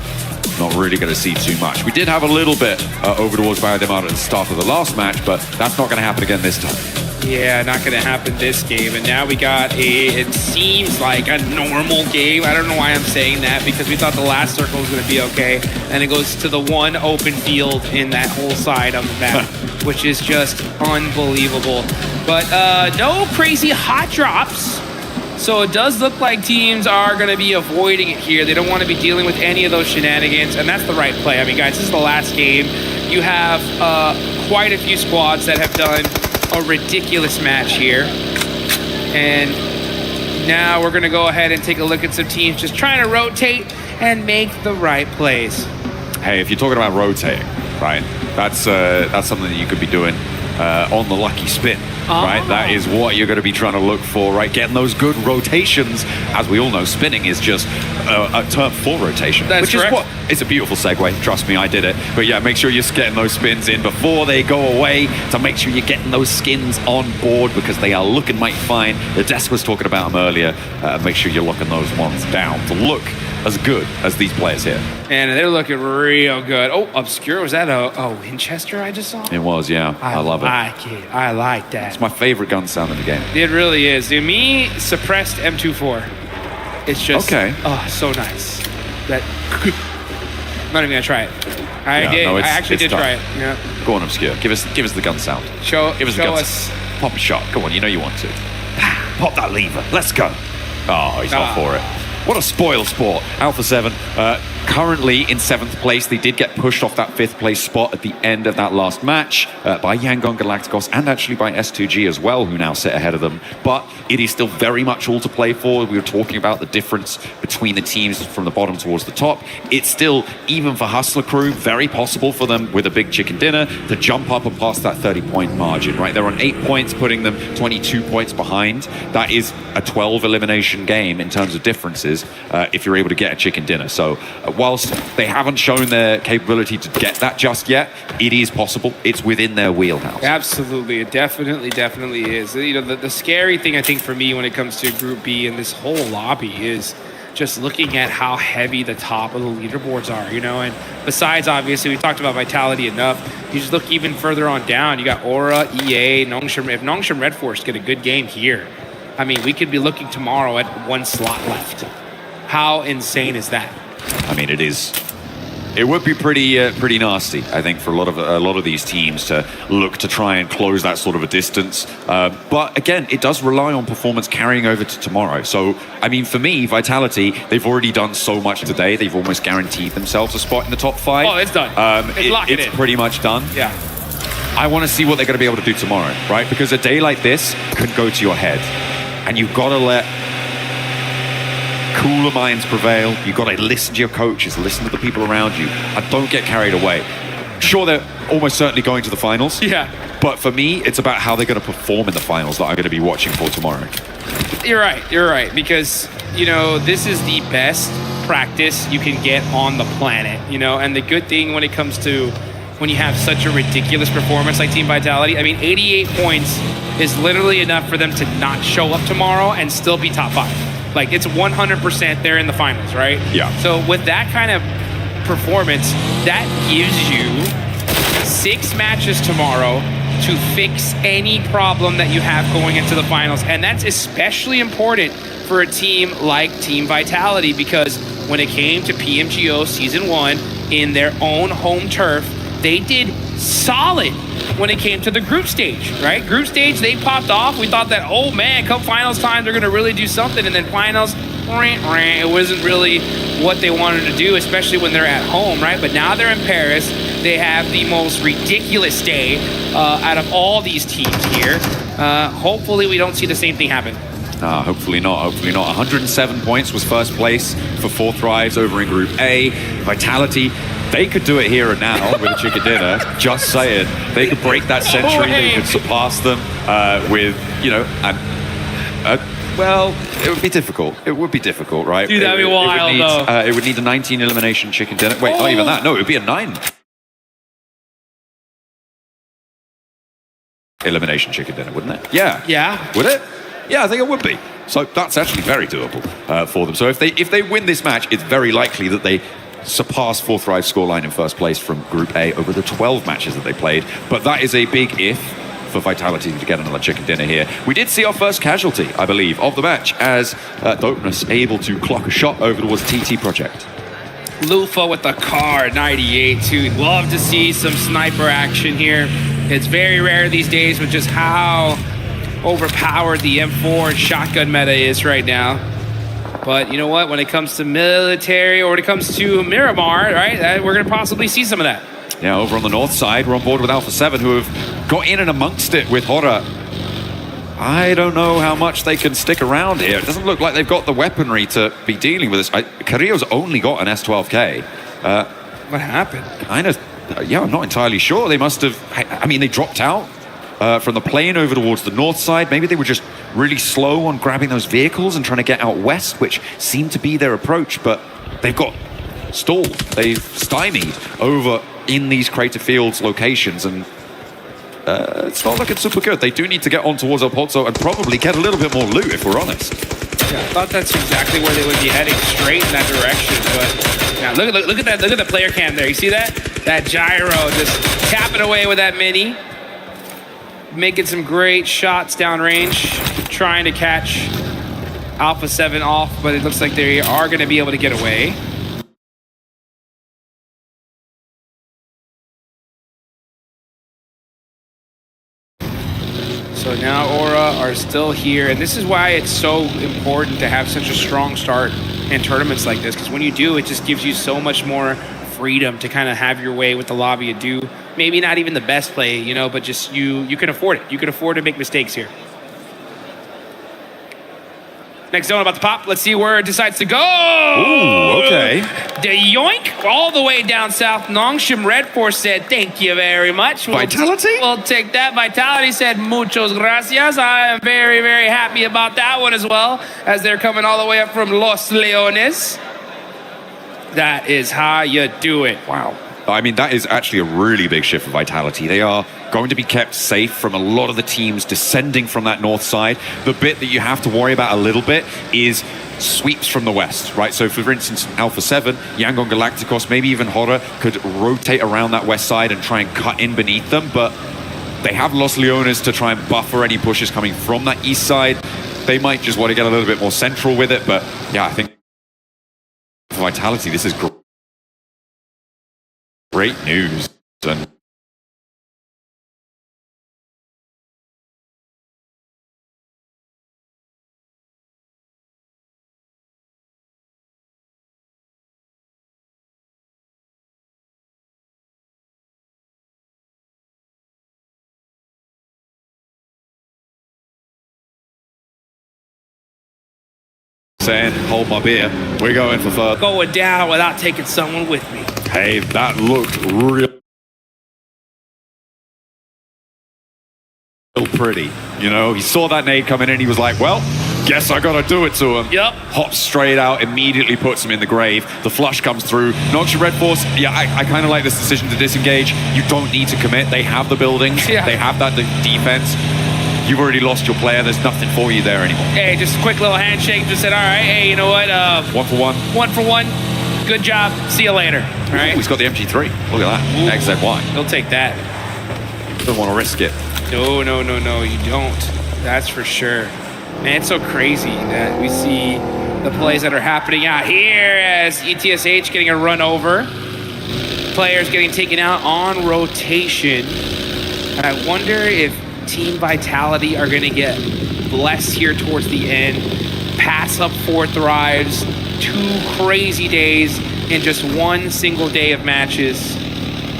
not really going to see too much. We did have a little bit over towards Biodemar at the start of the last match, but that's not going to happen again this time. Yeah, not going to happen this game. And now we got it seems like a normal game. I don't know why I'm saying that, because we thought the last circle was going to be okay. And it goes to the one open field in that whole side of the map, which is just unbelievable. But no crazy hot drops. So it does look like teams are going to be avoiding it here. They don't want to be dealing with any of those shenanigans, and that's the right play. I mean, guys, this is the last game. you have quite a few squads that have done a ridiculous match here. And now we're going to go ahead and take a look at some teams just trying to rotate and make the right plays. Hey, if you're talking about rotating, right, that's something that you could be doing on the lucky spin, right? That is what you're going to be trying to look for, right? Getting those good rotations. As we all know, spinning is just a term for rotation. That's which correct. is what, it's a beautiful segue. Trust me, I did it. But yeah, make sure you're getting those spins in before they go away to make sure you're getting those skins on board because they are looking mighty fine. The desk was talking about them earlier. Make sure you're locking those ones down to look as good as these players here. And they're looking real good. Oh, Obscure, was that a Winchester I just saw? It was, yeah. I love it. I like that. It's my favorite gun sound in the game. It really is. To me, suppressed M24. It's just, okay. Oh, so nice. That, I'm not even gonna try it. I actually did tough. try it. Yeah. Go on, Obscure. Give us the gun sound. Give us the gun sound. Pop a shot. Go on, you know you want to. Pop that lever. Let's go. Oh, he's not for it. What a spoil sport. Alpha 7, currently in 7th place. They did get pushed off that 5th place spot at the end of that last match by Yangon Galacticos and actually by S2G as well, who now sit ahead of them. But it is still very much all to play for. We were talking about the difference between the teams from the bottom towards the top. It's still, even for Hustler Crew, very possible for them with a big chicken dinner to jump up and pass that 30-point margin, right? They're on 8 points, putting them 22 points behind. That is a 12 elimination game in terms of differences if you're able to get a chicken dinner. So whilst they haven't shown their capability to get that just yet, it is possible. It's within their wheelhouse. Absolutely. It definitely is. You know, the scary thing I think for me when it comes to Group B and this whole lobby is just looking at how heavy the top of the leaderboards are, you know, and besides, obviously, we talked about Vitality enough. You just look even further on down. You got Aura, EA, Nongshim. If Nongshim Red Force get a good game here, I mean, we could be looking tomorrow at 1 slot left. How insane is that? I mean, it would be pretty nasty, I think, for a lot of these teams to look to try and close that sort of a distance. But again, it does rely on performance carrying over to tomorrow. So, I mean, for me, Vitality, they've already done so much today. They've almost guaranteed themselves a spot in the top 5. Oh, it's done. It's pretty much done. Yeah. I want to see what they're going to be able to do tomorrow, right? Because a day like this could go to your head, and you've got to let cooler minds prevail. You've got to listen to your coaches, listen to the people around you, and don't get carried away. Sure, they're almost certainly going to the finals. Yeah. But for me, it's about how they're going to perform in the finals that I'm going to be watching for tomorrow. You're right. Because, you know, this is the best practice you can get on the planet, you know, and the good thing when it comes to when you have such a ridiculous performance like Team Vitality, I mean, 88 points is literally enough for them to not show up tomorrow and still be top 5. Like, it's 100% they're in the finals, right? Yeah. So with that kind of performance, that gives you 6 matches tomorrow to fix any problem that you have going into the finals. And that's especially important for a team like Team Vitality, because when it came to PMGO Season 1 in their own home turf, they did solid when it came to the group stage, right? Group stage, they popped off. We thought that, oh man, come finals time, they're going to really do something. And then finals, it wasn't really what they wanted to do, especially when they're at home, right? But now they're in Paris. They have the most ridiculous day out of all these teams here. Hopefully we don't see the same thing happen. Hopefully not. 107 points was first place for 4 Thrives over in Group A. Vitality, they could do it here and now with a chicken dinner. Just saying. They could break that century. They could surpass them with, you know, well, it would be difficult. It would be difficult, right? Dude, that'd be wild, though. It would need a 19 elimination chicken dinner. Wait, not even that. No, it would be a 9 elimination chicken dinner, wouldn't it? Yeah. Yeah. Would it? Yeah, I think it would be. So that's actually very doable for them. So if they win this match, it's very likely that they surpass 4 Thrive scoreline in first place from Group A over the 12 matches that they played. But that is a big if for Vitality to get another chicken dinner here. We did see our first casualty, I believe, of the match as Dopeness able to clock a shot over towards TT Project. Lufa with the car 98 too. Love to see some sniper action here. It's very rare these days with just how overpowered the M4 and shotgun meta is right now. But you know what? When it comes to military or when it comes to Miramar, right, we're going to possibly see some of that. Yeah, over on the north side, we're on board with Alpha 7, who have got in and amongst it with Hora. I don't know how much they can stick around here. It doesn't look like they've got the weaponry to be dealing with this. Carrillo's only got an S12K. What happened? Kind of, yeah, I'm not entirely sure. They must have, I mean, they dropped out from the plane over towards the north side. Maybe they were just really slow on grabbing those vehicles and trying to get out west, which seemed to be their approach, but they've got stalled. They've stymied over in these Crater Fields locations, and it's not looking super good. They do need to get on towards El Pozo and probably get a little bit more loot, if we're honest. Yeah, I thought that's exactly where they would be heading, straight in that direction. But now look at that! Look at the player cam there. You see that? That gyro just tapping away with that mini, making some great shots downrange, trying to catch Alpha 7 off. But it looks like they are going to be able to get away. So now Aura are still here, and this is why it's so important to have such a strong start in tournaments like this, because when you do, it just gives you so much more freedom to kind of have your way with the lobby and do maybe not even the best play, you know, but just you can afford it. You can afford to make mistakes here. Next zone about to pop. Let's see where it decides to go. Ooh, okay. The yoink all the way down south. Nongshim Red Force said, thank you very much. Vitality? We'll take that. Vitality said, muchos gracias. I am very, very happy about that one as well, as they're coming all the way up from Los Leones. That is how you do it. Wow. I mean, that is actually a really big shift for Vitality. They are going to be kept safe from a lot of the teams descending from that north side. The bit that you have to worry about a little bit is sweeps from the west, right? So for instance, Alpha 7, Yangon Galacticos, maybe even Hora could rotate around that west side and try and cut in beneath them, but they have Los Leones to try and buffer any pushes coming from that east side. They might just want to get a little bit more central with it, but yeah, I think for Vitality, this is great news. And saying, hold my beer, we're going for third. Going down without taking someone with me. Hey, that looked real pretty. You know, he saw that nade coming in, he was like, well, guess I gotta do it to him. Yep. Hops straight out, immediately puts him in the grave. The flush comes through. Noxia Red Force, yeah, I kind of like this decision to disengage. You don't need to commit. They have the buildings. Yeah. They have that defense. You've already lost your player. There's nothing for you there anymore. Hey, just a quick little handshake. Just said, all right, hey, you know what? 1 for 1. 1 for 1. Good job. See you later. All right. Ooh, he's got the MG3. Look at that. XZY. He'll take that. Don't want to risk it. No, you don't. That's for sure. Man, it's so crazy that we see the plays that are happening out here as ETSH getting a run over. Players getting taken out on rotation. And I wonder if Team Vitality are going to get blessed here towards the end. Pass up 4 thrives, 2 crazy days in just 1 single day of matches.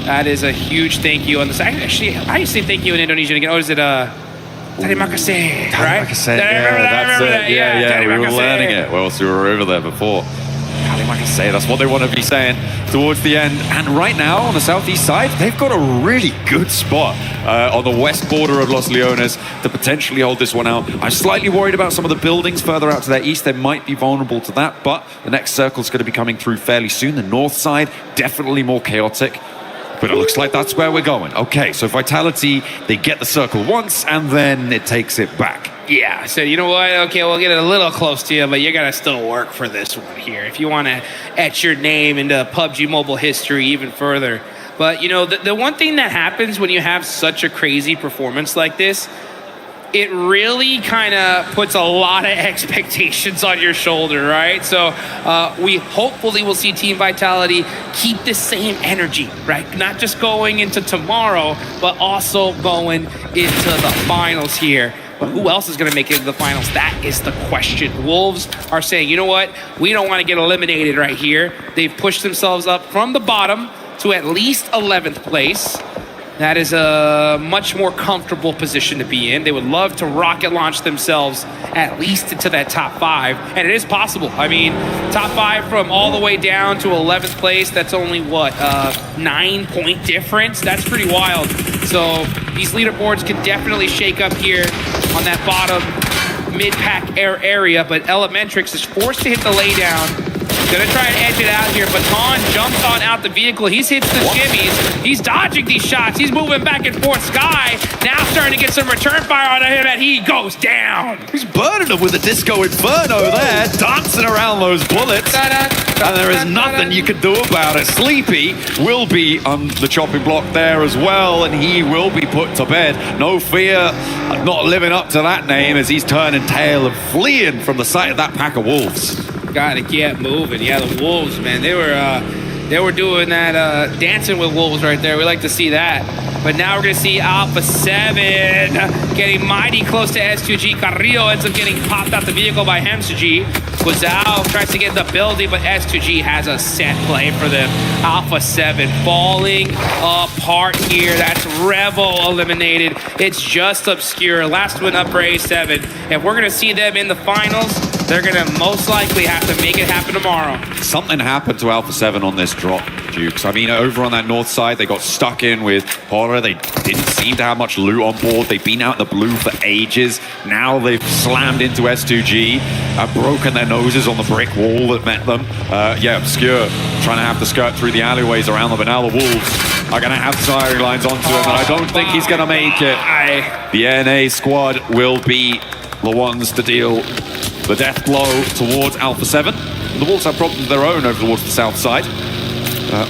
That is a huge thank you on the side. Actually, how do you say thank you in Indonesian again? Oh, is it Terima kasih, right? That's it. Yeah, we were learning it. Well, we were over there before. Terima kasih, that's what they want to be saying towards the end. And right now, on the southeast side, they've got a really good spot on the west border of Los Leones to potentially hold this one out. I'm slightly worried about some of the buildings further out to their east. They might be vulnerable to that, but the next circle is going to be coming through fairly soon. The north side, definitely more chaotic. But it looks like that's where we're going. Okay, so Vitality, they get the circle once, and then it takes it back. Yeah, I said, you know what? Okay, we'll get it a little close to you, but you got to still work for this one here if you want to etch your name into PUBG Mobile history even further. But, you know, the one thing that happens when you have such a crazy performance like this, it really kind of puts a lot of expectations on your shoulder, right? So we hopefully will see Team Vitality keep the same energy, right? Not just going into tomorrow, but also going into the finals here. But who else is going to make it to the finals? That is the question. Wolves are saying, you know what? We don't want to get eliminated right here. They've pushed themselves up from the bottom to at least 11th place. That is a much more comfortable position to be in. They would love to rocket launch themselves at least into that top 5, and it is possible. I mean, top 5 from all the way down to 11th place, that's only, what, 9-point difference? That's pretty wild. So these leaderboards can definitely shake up here on that bottom mid-pack area, but Elementrix is forced to hit the laydown. Gonna try and edge it out here. Baton jumps on out the vehicle. He's hits the shimmies. He's dodging these shots. He's moving back and forth. Sky now starting to get some return fire on him, and he goes down. He's burning them with the Disco Inferno there, dancing around those bullets. And there is nothing you can do about it. Sleepy will be on the chopping block there as well, and he will be put to bed. No fear of not living up to that name as he's turning tail and fleeing from the sight of that pack of wolves. Gotta get moving. Yeah, the Wolves, man, they were doing that dancing with wolves right there. We like to see that. But now we're gonna see Alpha 7 getting mighty close to S2G. Carrillo ends up getting popped out the vehicle by Hemsuji. Guizao tries to get in the building, but S2G has a set play for them. Alpha 7 falling apart here. That's Revel eliminated. It's just Obscure. Last one up for A7. If we're gonna see them in the finals, they're gonna most likely have to make it happen tomorrow. Something happened to Alpha 7 on this drop, Dukes. I mean, over on that north side, they got stuck in with Horror. They didn't seem to have much loot on board. They've been out in the blue for ages. Now they've slammed into S2G, broken their noses on the brick wall that met them. Yeah, Obscure trying to have to skirt through the alleyways around them, but now the Wolves are gonna have firing lines onto him, and I don't think he's gonna make it. The NA squad will be the ones to deal the death blow towards Alpha 7. The Wolves have problems of their own over towards the south side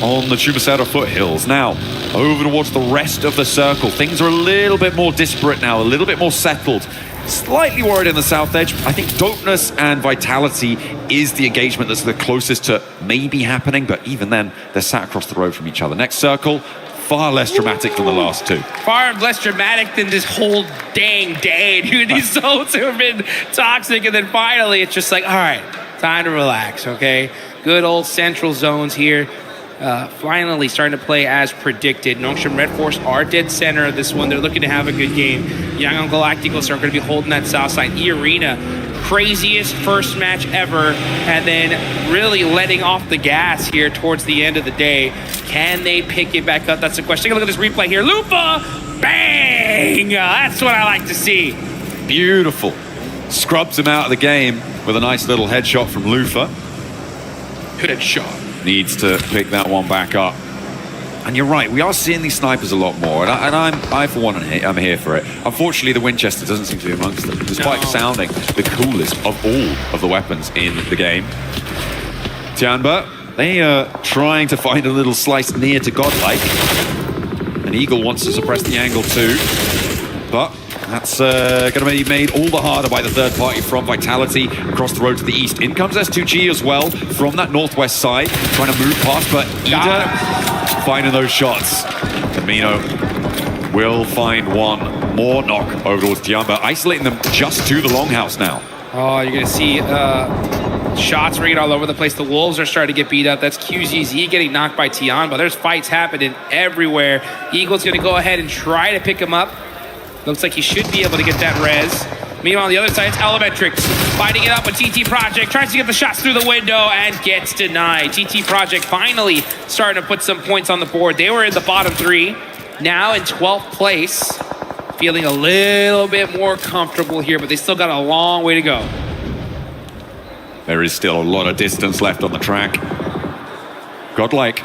on the Chumacera foothills. Now, over towards the rest of the circle, things are a little bit more disparate now, a little bit more settled. Slightly worried in the south edge. I think Dopeness and Vitality is the engagement that's the closest to maybe happening, but even then, they're sat across the road from each other. Next circle, far less dramatic than the last two. Far less dramatic than this whole dang day, dude. These zones have been toxic, and then finally it's just like, all right, time to relax, okay? Good old central zones here. Finally starting to play as predicted. Nongshim Red Force are dead center of this one. They're looking to have a good game. Young and Galacticos are going to be holding that south side. E-Arena, craziest first match ever, and then really letting off the gas here towards the end of the day. Can they pick it back up? That's the question. Take a look at this replay here. Lupa, bang! That's what I like to see. Beautiful. Scrubs him out of the game with a nice little headshot from Lufa. Good headshot. Needs to pick that one back up. And you're right, we are seeing these snipers a lot more, and I for one, I'm here for it. Unfortunately, the Winchester doesn't seem to be amongst them, despite sounding the coolest of all of the weapons in the game. Tianba, they are trying to find a little slice near to Godlike. And Eagle wants to suppress the angle too, but that's going to be made all the harder by the third party from Vitality across the road to the east. In comes S2G as well from that northwest side, trying to move past, but Ida finding those shots. Camino will find one more knock over towards Tiamba, isolating them just to the longhouse now. Oh, you're going to see shots ringing all over the place. The Wolves are starting to get beat up. That's QZZ getting knocked by Tiamba. There's fights happening everywhere. Eagle's going to go ahead and try to pick him up. Looks like he should be able to get that res. Meanwhile, on the other side, it's Elementrix fighting it up with TT Project. Tries to get the shots through the window and gets denied. TT Project finally starting to put some points on the board. They were in the bottom 3, now in 12th place. Feeling a little bit more comfortable here, but they still got a long way to go. There is still a lot of distance left on the track. Godlike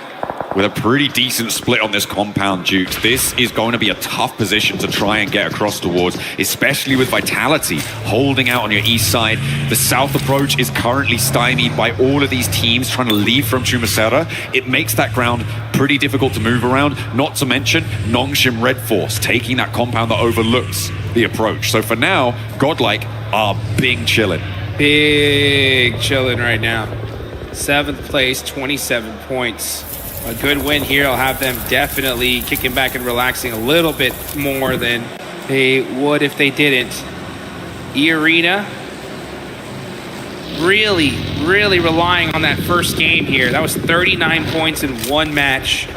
with a pretty decent split on this compound, Dukes. This is going to be a tough position to try and get across towards, especially with Vitality holding out on your east side. The south approach is currently stymied by all of these teams trying to leave from Chumacera. It makes that ground pretty difficult to move around, not to mention Nongshim Red Force taking that compound that overlooks the approach. So for now, Godlike are big chillin'. Big chilling right now. 7th place, 27 points. A good win here. I'll have them definitely kicking back and relaxing a little bit more than they would if they didn't. E-Arena really relying on that first game here. That was 39 points in one match.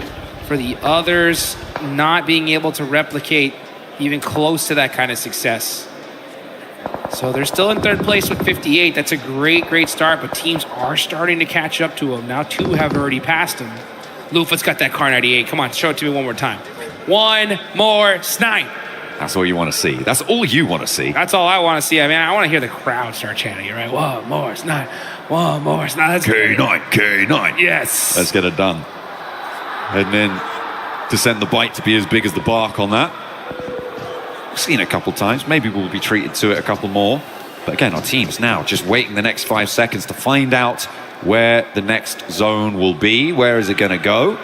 for the others not being able to replicate even close to that kind of success. So they're still in third place with 58. That's a great, great start, but teams are starting to catch up to them. Now 2 have already passed them. Lufa's got that Kar 98. Come on, show it to me one more time. One more snipe. That's all you want to see. That's all you want to see. That's all I want to see. I mean, I want to hear the crowd start chanting it, right? One more snipe. One more snipe. K9, K9. Yes. Let's get it done. And then to send the bite to be as big as the bark on that. We've seen it a couple times. Maybe we'll be treated to it a couple more. But again, our team's now just waiting the next 5 seconds to find out where the next zone will be. Where is it going to go?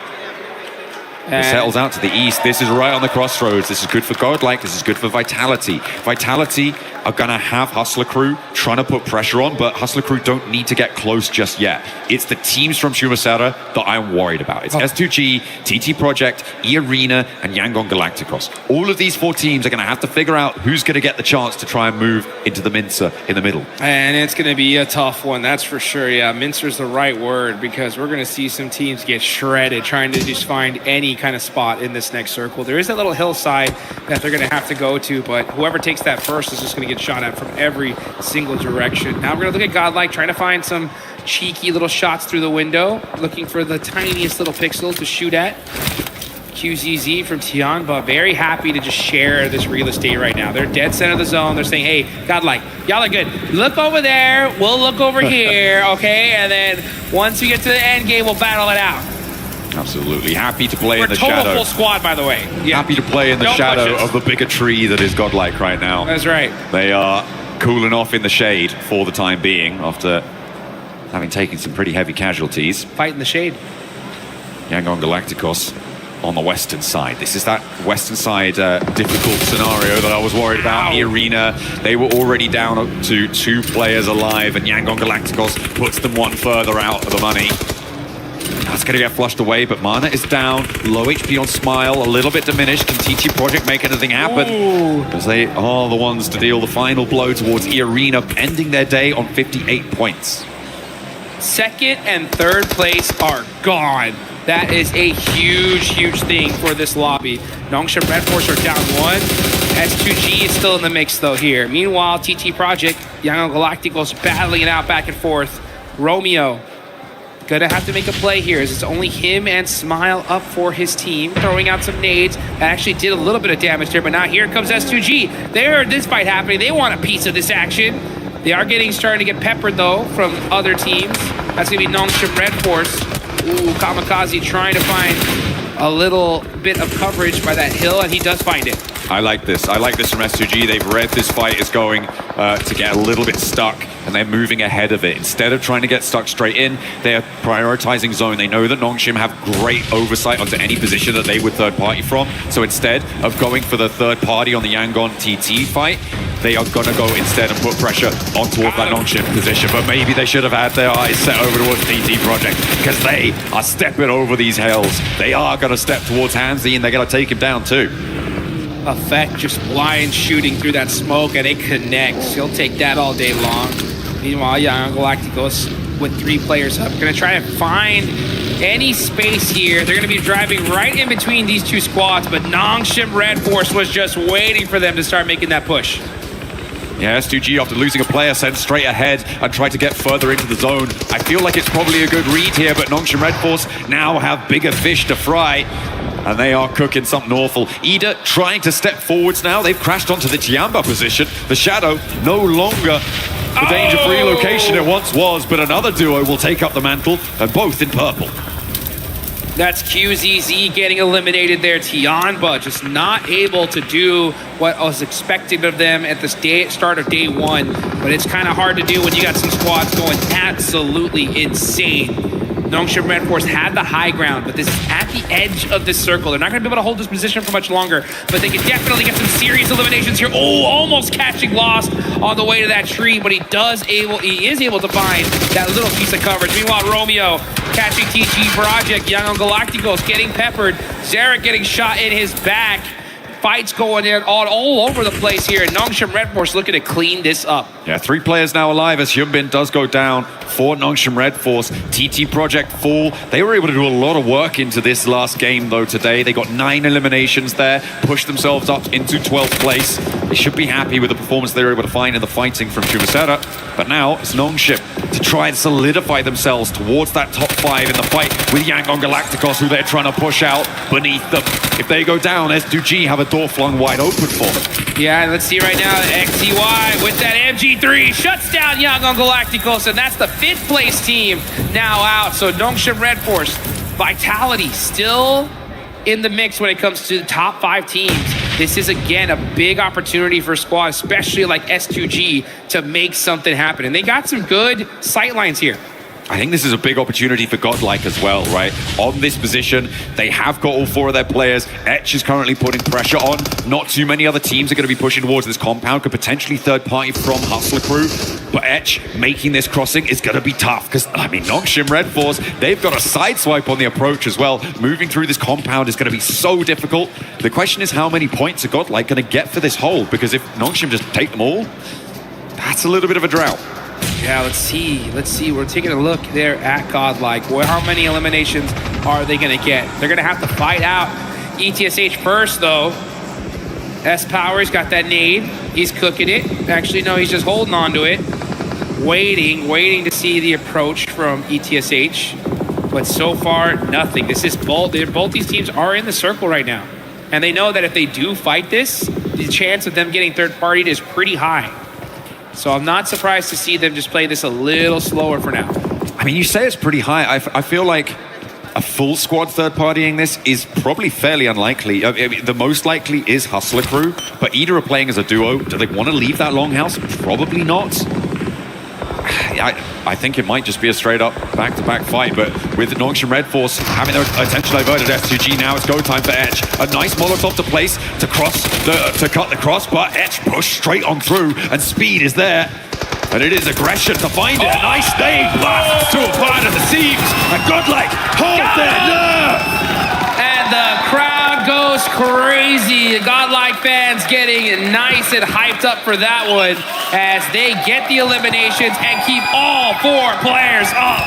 It settles out to the east. This is right on the crossroads. This is good for Godlike. This is good for Vitality. Vitality are going to have Hustler Crew trying to put pressure on, but Hustler Crew don't need to get close just yet. It's the teams from Shumasera that I'm worried about. It's S2G, TT Project, E-Arena, and Yangon Galacticos. All of these 4 teams are going to have to figure out who's going to get the chance to try and move into the Mincer in the middle. And it's going to be a tough one, that's for sure. Yeah, Mincer's the right word, because we're going to see some teams get shredded trying to just find any kind of spot in this next circle. There is a little hillside that they're going to have to go to, but whoever takes that first is just going to get shot at from every single direction. Now we're going to look at Godlike, trying to find some cheeky little shots through the window, looking for the tiniest little pixel to shoot at. QZZ from Tianba, very happy to just share this real estate right now. They're dead center of the zone. They're saying, hey, Godlike, y'all are good. Look over there. We'll look over here, okay? And then once we get to the end game, we'll battle it out. Absolutely. Happy to play in the total shadow. Full squad, by the way. Yeah. Happy to play in the shadow of the bigger tree that is Godlike right now. That's right. They are cooling off in the shade for the time being after having taken some pretty heavy casualties. Fight in the shade. Yangon Galacticos on the western side. This is that western side difficult scenario that I was worried about. The arena, they were already down up to 2 players alive, and Yangon Galacticos puts them 1 further out of the money. That's going to get flushed away, but Mana is down. Low HP on Smile, a little bit diminished. Can TT Project make anything happen? As they are the ones to deal the final blow towards E-Arena, ending their day on 58 points. Second and third place are gone. That is a huge, huge thing for this lobby. Nongshim Red Force are down 1. S2G is still in the mix, though, here. Meanwhile, TT Project, Yangon Galacticos battling it out back and forth. Romeo gonna have to make a play here, as it's only him and Smile up for his team, throwing out some nades. That actually did a little bit of damage there, but now here comes S2G. They heard this fight happening. They want a piece of this action. They are starting to get peppered, though, from other teams. That's gonna be Nongshim Red Force. Ooh, Kamikaze trying to find a little bit of coverage by that hill, and he does find it. I like this. I like this from S2G. They've read this fight is going to get a little bit stuck, and they're moving ahead of it. Instead of trying to get stuck straight in, they're prioritizing zone. They know that Nongshim have great oversight onto any position that they would third party from. So instead of going for the third party on the Yangon TT fight, they are going to go instead and put pressure on towards that Nongshim position. But maybe they should have had their eyes set over towards TT Project, because they are stepping over these hills. They are going to step towards Hansi, and they're going to take him down too. Effect just blind shooting through that smoke, and it connects. He'll take that all day long. Meanwhile, Yangon Galacticos with 3 players up, gonna try to find any space here. They're gonna be driving right in between these 2 squads, but Nongshim Red Force was just waiting for them to start making that push. Yeah, S2G, after losing a player, sent straight ahead and tried to get further into the zone. I feel like it's probably a good read here, but Nongshim Red Force now have bigger fish to fry, and they are cooking something awful. Ida trying to step forwards now. They've crashed onto the Tiamba position. The Shadow no longer the danger-free location it once was, but another duo will take up the mantle, and both in purple. That's QZZ getting eliminated there. Tianba just not able to do what was expected of them at the start of day 1. But it's kind of hard to do when you got some squads going absolutely insane. Nongshim Red Force had the high ground, but this is at the edge of this circle. They're not going to be able to hold this position for much longer, but they can definitely get some serious eliminations here. Oh, almost catching Lost on the way to that tree, but he is able to find that little piece of coverage. Meanwhile, Romeo catching TG Project. Yangon Galacticos getting peppered. Zarek getting shot in his back. fights going in all over the place here. And Nongshim Red Force looking to clean this up. Yeah, 3 players now alive as Hyunbin does go down for Nongshim Red Force. TT Project fall. They were able to do a lot of work into this last game though today. They got 9 eliminations there, pushed themselves up into 12th place. They should be happy with the performance they were able to find in the fighting from Chumasera. But now it's Nongshim to try and solidify themselves towards that top 5 in the fight with Yangon Galacticos, who they're trying to push out beneath them. If they go down, S2G have a door flung wide open for them. Yeah, let's see right now, XTY with that MG3 shuts down Yangon Galacticos, and that's the 5th place team now out. So Nongshim Red Force, Vitality still in the mix when it comes to the top 5 teams. This is, again, a big opportunity for a squad, especially like S2G, to make something happen. And they got some good sightlines here. I think this is a big opportunity for Godlike as well, right? On this position, they have got all 4 of their players. Etch is currently putting pressure on. Not too many other teams are going to be pushing towards this compound. Could potentially third party from Hustler Crew. But Etch making this crossing is going to be tough because, I mean, Nongshim Red Force, they've got a sideswipe on the approach as well. Moving through this compound is going to be so difficult. The question is how many points are Godlike going to get for this hold? Because if Nongshim just take them all, that's a little bit of a drought. Yeah, let's see. We're taking a look there at Godlike. Well, how many eliminations are they going to get? They're going to have to fight out ETSH first, though. S-Power's got that nade. He's cooking it. Actually, no, he's just holding on to it. Waiting to see the approach from ETSH. But so far, nothing. This is both these teams are in the circle right now. And they know that if they do fight this, the chance of them getting third-partied is pretty high. So I'm not surprised to see them just play this a little slower for now. I mean, you say it's pretty high. I feel like a full squad third-partying this is probably fairly unlikely. I mean, the most likely is Hustler Crew, but either are playing as a duo. Do they want to leave that longhouse? Probably not. I think it might just be a straight-up back-to-back fight, but with Nongshim Red Force having their attention diverted, S2G now it's go time for Etch. A nice Molotov to place to cut the cross, but Etch pushed straight on through, and speed is there. And it is aggression to find it. A nice nade blast to a part of the seams, and Godlike hold their nerve. And the crowd goes crazy. The Godlike fans getting nice and hyped up for that one as they get the eliminations and keep all 4 players up.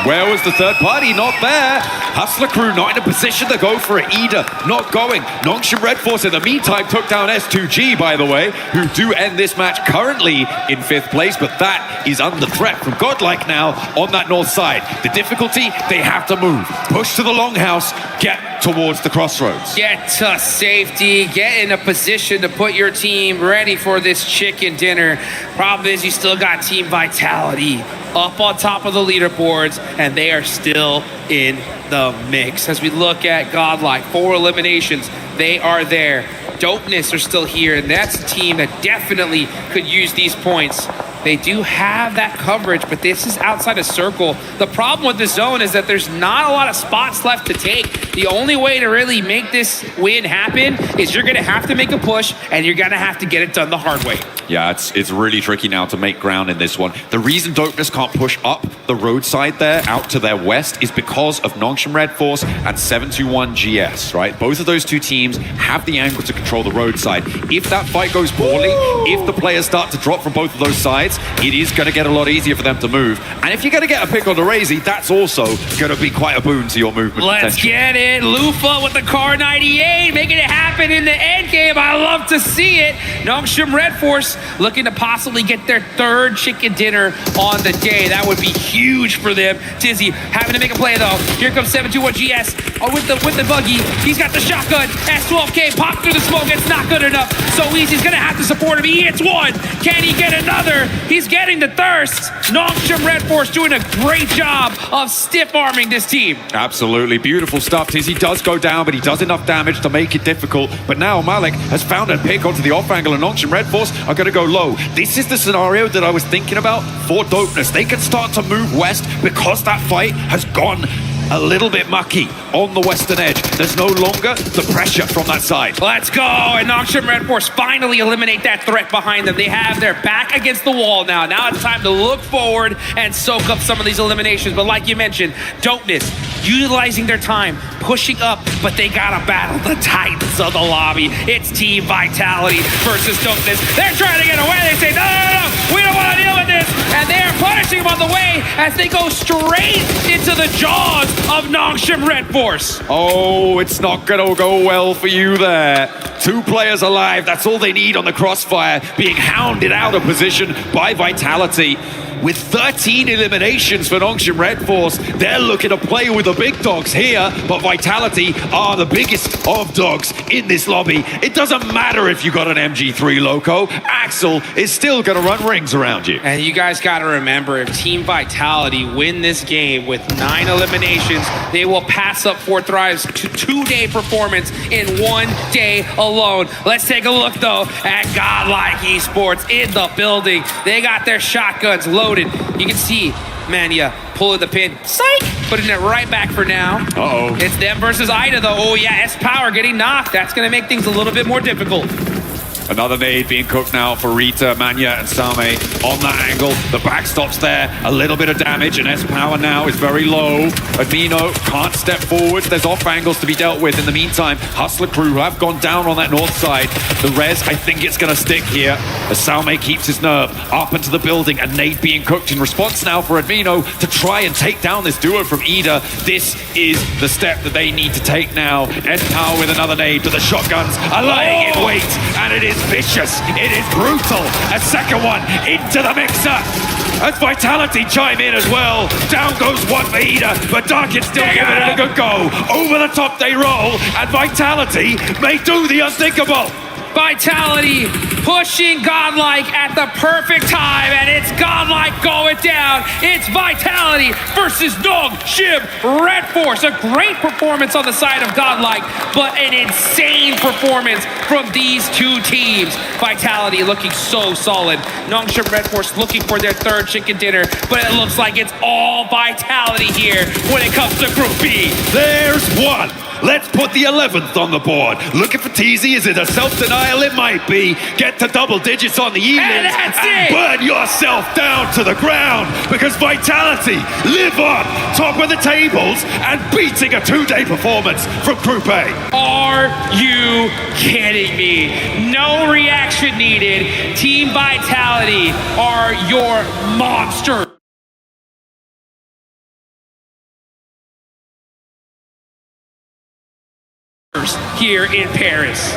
Where was the third party? Not there. Hustler Crew not in a position to go for it either. Not going. Nongshim Red Force in the meantime took down S2G, by the way, who do end this match currently in 5th place, but that is under threat from Godlike now on that north side. The difficulty, they have to move. Push to the longhouse, get towards the crossroads. Get to safety, get in a position to put your team ready for this chicken dinner. Problem is you still got Team Vitality up on top of the leaderboards, and they are still in the mix. As we look at Godlike, 4 eliminations, they are there. Dopeness are still here, and that's a team that definitely could use these points. They do have that coverage, but this is outside a circle. The problem with the zone is that there's not a lot of spots left to take. The only way to really make this win happen is you're going to have to make a push, and you're going to have to get it done the hard way. Yeah, it's really tricky now to make ground in this one. The reason Dopeness can't push up the roadside there out to their west is because of Nongshim Red Force and 721 GS, right? Both of those 2 teams have the angle to control the roadside. If that fight goes poorly, if the players start to drop from both of those sides, it is going to get a lot easier for them to move. And if you're going to get a pick on the Razy, that's also going to be quite a boon to your movement Let's potential. get it. Lufa with the Car 98, making it happen in the end game. I love to see it. Nongshim Red Force looking to possibly get their 3rd chicken dinner on the day. That would be huge for them. Tizzy having to make a play though. Here comes 721 GS with the buggy. He's got the shotgun. S12K popped through the smoke. It's not good enough. So Easy's going to have to support him. He hits 1. Can he get another? He's getting the thirst. Nongshim Red Force doing a great job of stiff-arming this team. Absolutely. Beautiful stuff. Tizzy does go down, but he does enough damage to make it difficult. But now Malik has found a pick onto the off angle, and Nongshim Red Force are going to go low. This is the scenario that I was thinking about for Dopeness. They can start to move west because that fight has gone a little bit mucky on the western edge. There's no longer the pressure from that side. Let's go, and Nongshim Red Force finally eliminate that threat behind them. They have their back against the wall now. Now it's time to look forward and soak up some of these eliminations. But like you mentioned, Dopeness utilizing their time, pushing up, but they gotta battle the titans of the lobby. It's Team Vitality versus Darkness. They're trying to get away. They say, no, no, no, we don't want to deal with this. And they are punishing them on the way as they go straight into the jaws of Nongshim Red Force. Oh, it's not gonna go well for you there. 2 players alive, that's all they need on the crossfire, being hounded out of position by Vitality. With 13 eliminations for Nongshim Red Force, they're looking to play with the big dogs here, but Vitality are the biggest of dogs in this lobby. It doesn't matter if you got an MG3 Loco, Axel is still gonna run rings around you. And you guys got to remember, if Team Vitality win this game with 9 eliminations, they will pass up 4 Thrives to 2-day performance in 1 day alone. Let's take a look, though, at Godlike Esports in the building. They got their shotguns loaded. You can see Mania pulling the pin. Psych! Putting it right back for now. Uh-oh. It's them versus Ida, though. Oh, yeah, S-Power getting knocked. That's going to make things a little bit more difficult. Another nade being cooked now for Rita, Manya, and Same on that angle. The backstop's there, a little bit of damage, and S-Power now is very low. Admino can't step forward. There's off angles to be dealt with. In the meantime, Hustler crew have gone down on that north side. The res, I think it's going to stick here as Same keeps his nerve up into the building. A nade being cooked in response now for Admino to try and take down this duo from Ida. This is the step that they need to take now. S-Power with another nade, but the shotguns are lying in wait, and it is vicious, it is brutal. A second one into the mixer as Vitality chime in as well. Down goes one for Ida, but Darkin still giving it a good go. Over the top they roll, and Vitality may do the unthinkable. Vitality pushing Godlike at the perfect time, and it's Godlike going down. It's Vitality versus Nongshim Red Force. A great performance on the side of Godlike, but an insane performance from these 2 teams. Vitality looking so solid. Nongshim Red Force looking for their 3rd chicken dinner, but it looks like it's all Vitality here when it comes to Group B. There's one. Let's put the 11th on the board. Looking for TZ, is it a self-denial? It might be. Get to double digits on the evenings that's and it. burn yourself down to the ground, because Vitality live on top of the tables and beating a 2-day performance from Group A. Are you kidding me? No reaction needed. Team Vitality are your monster. Here in Paris.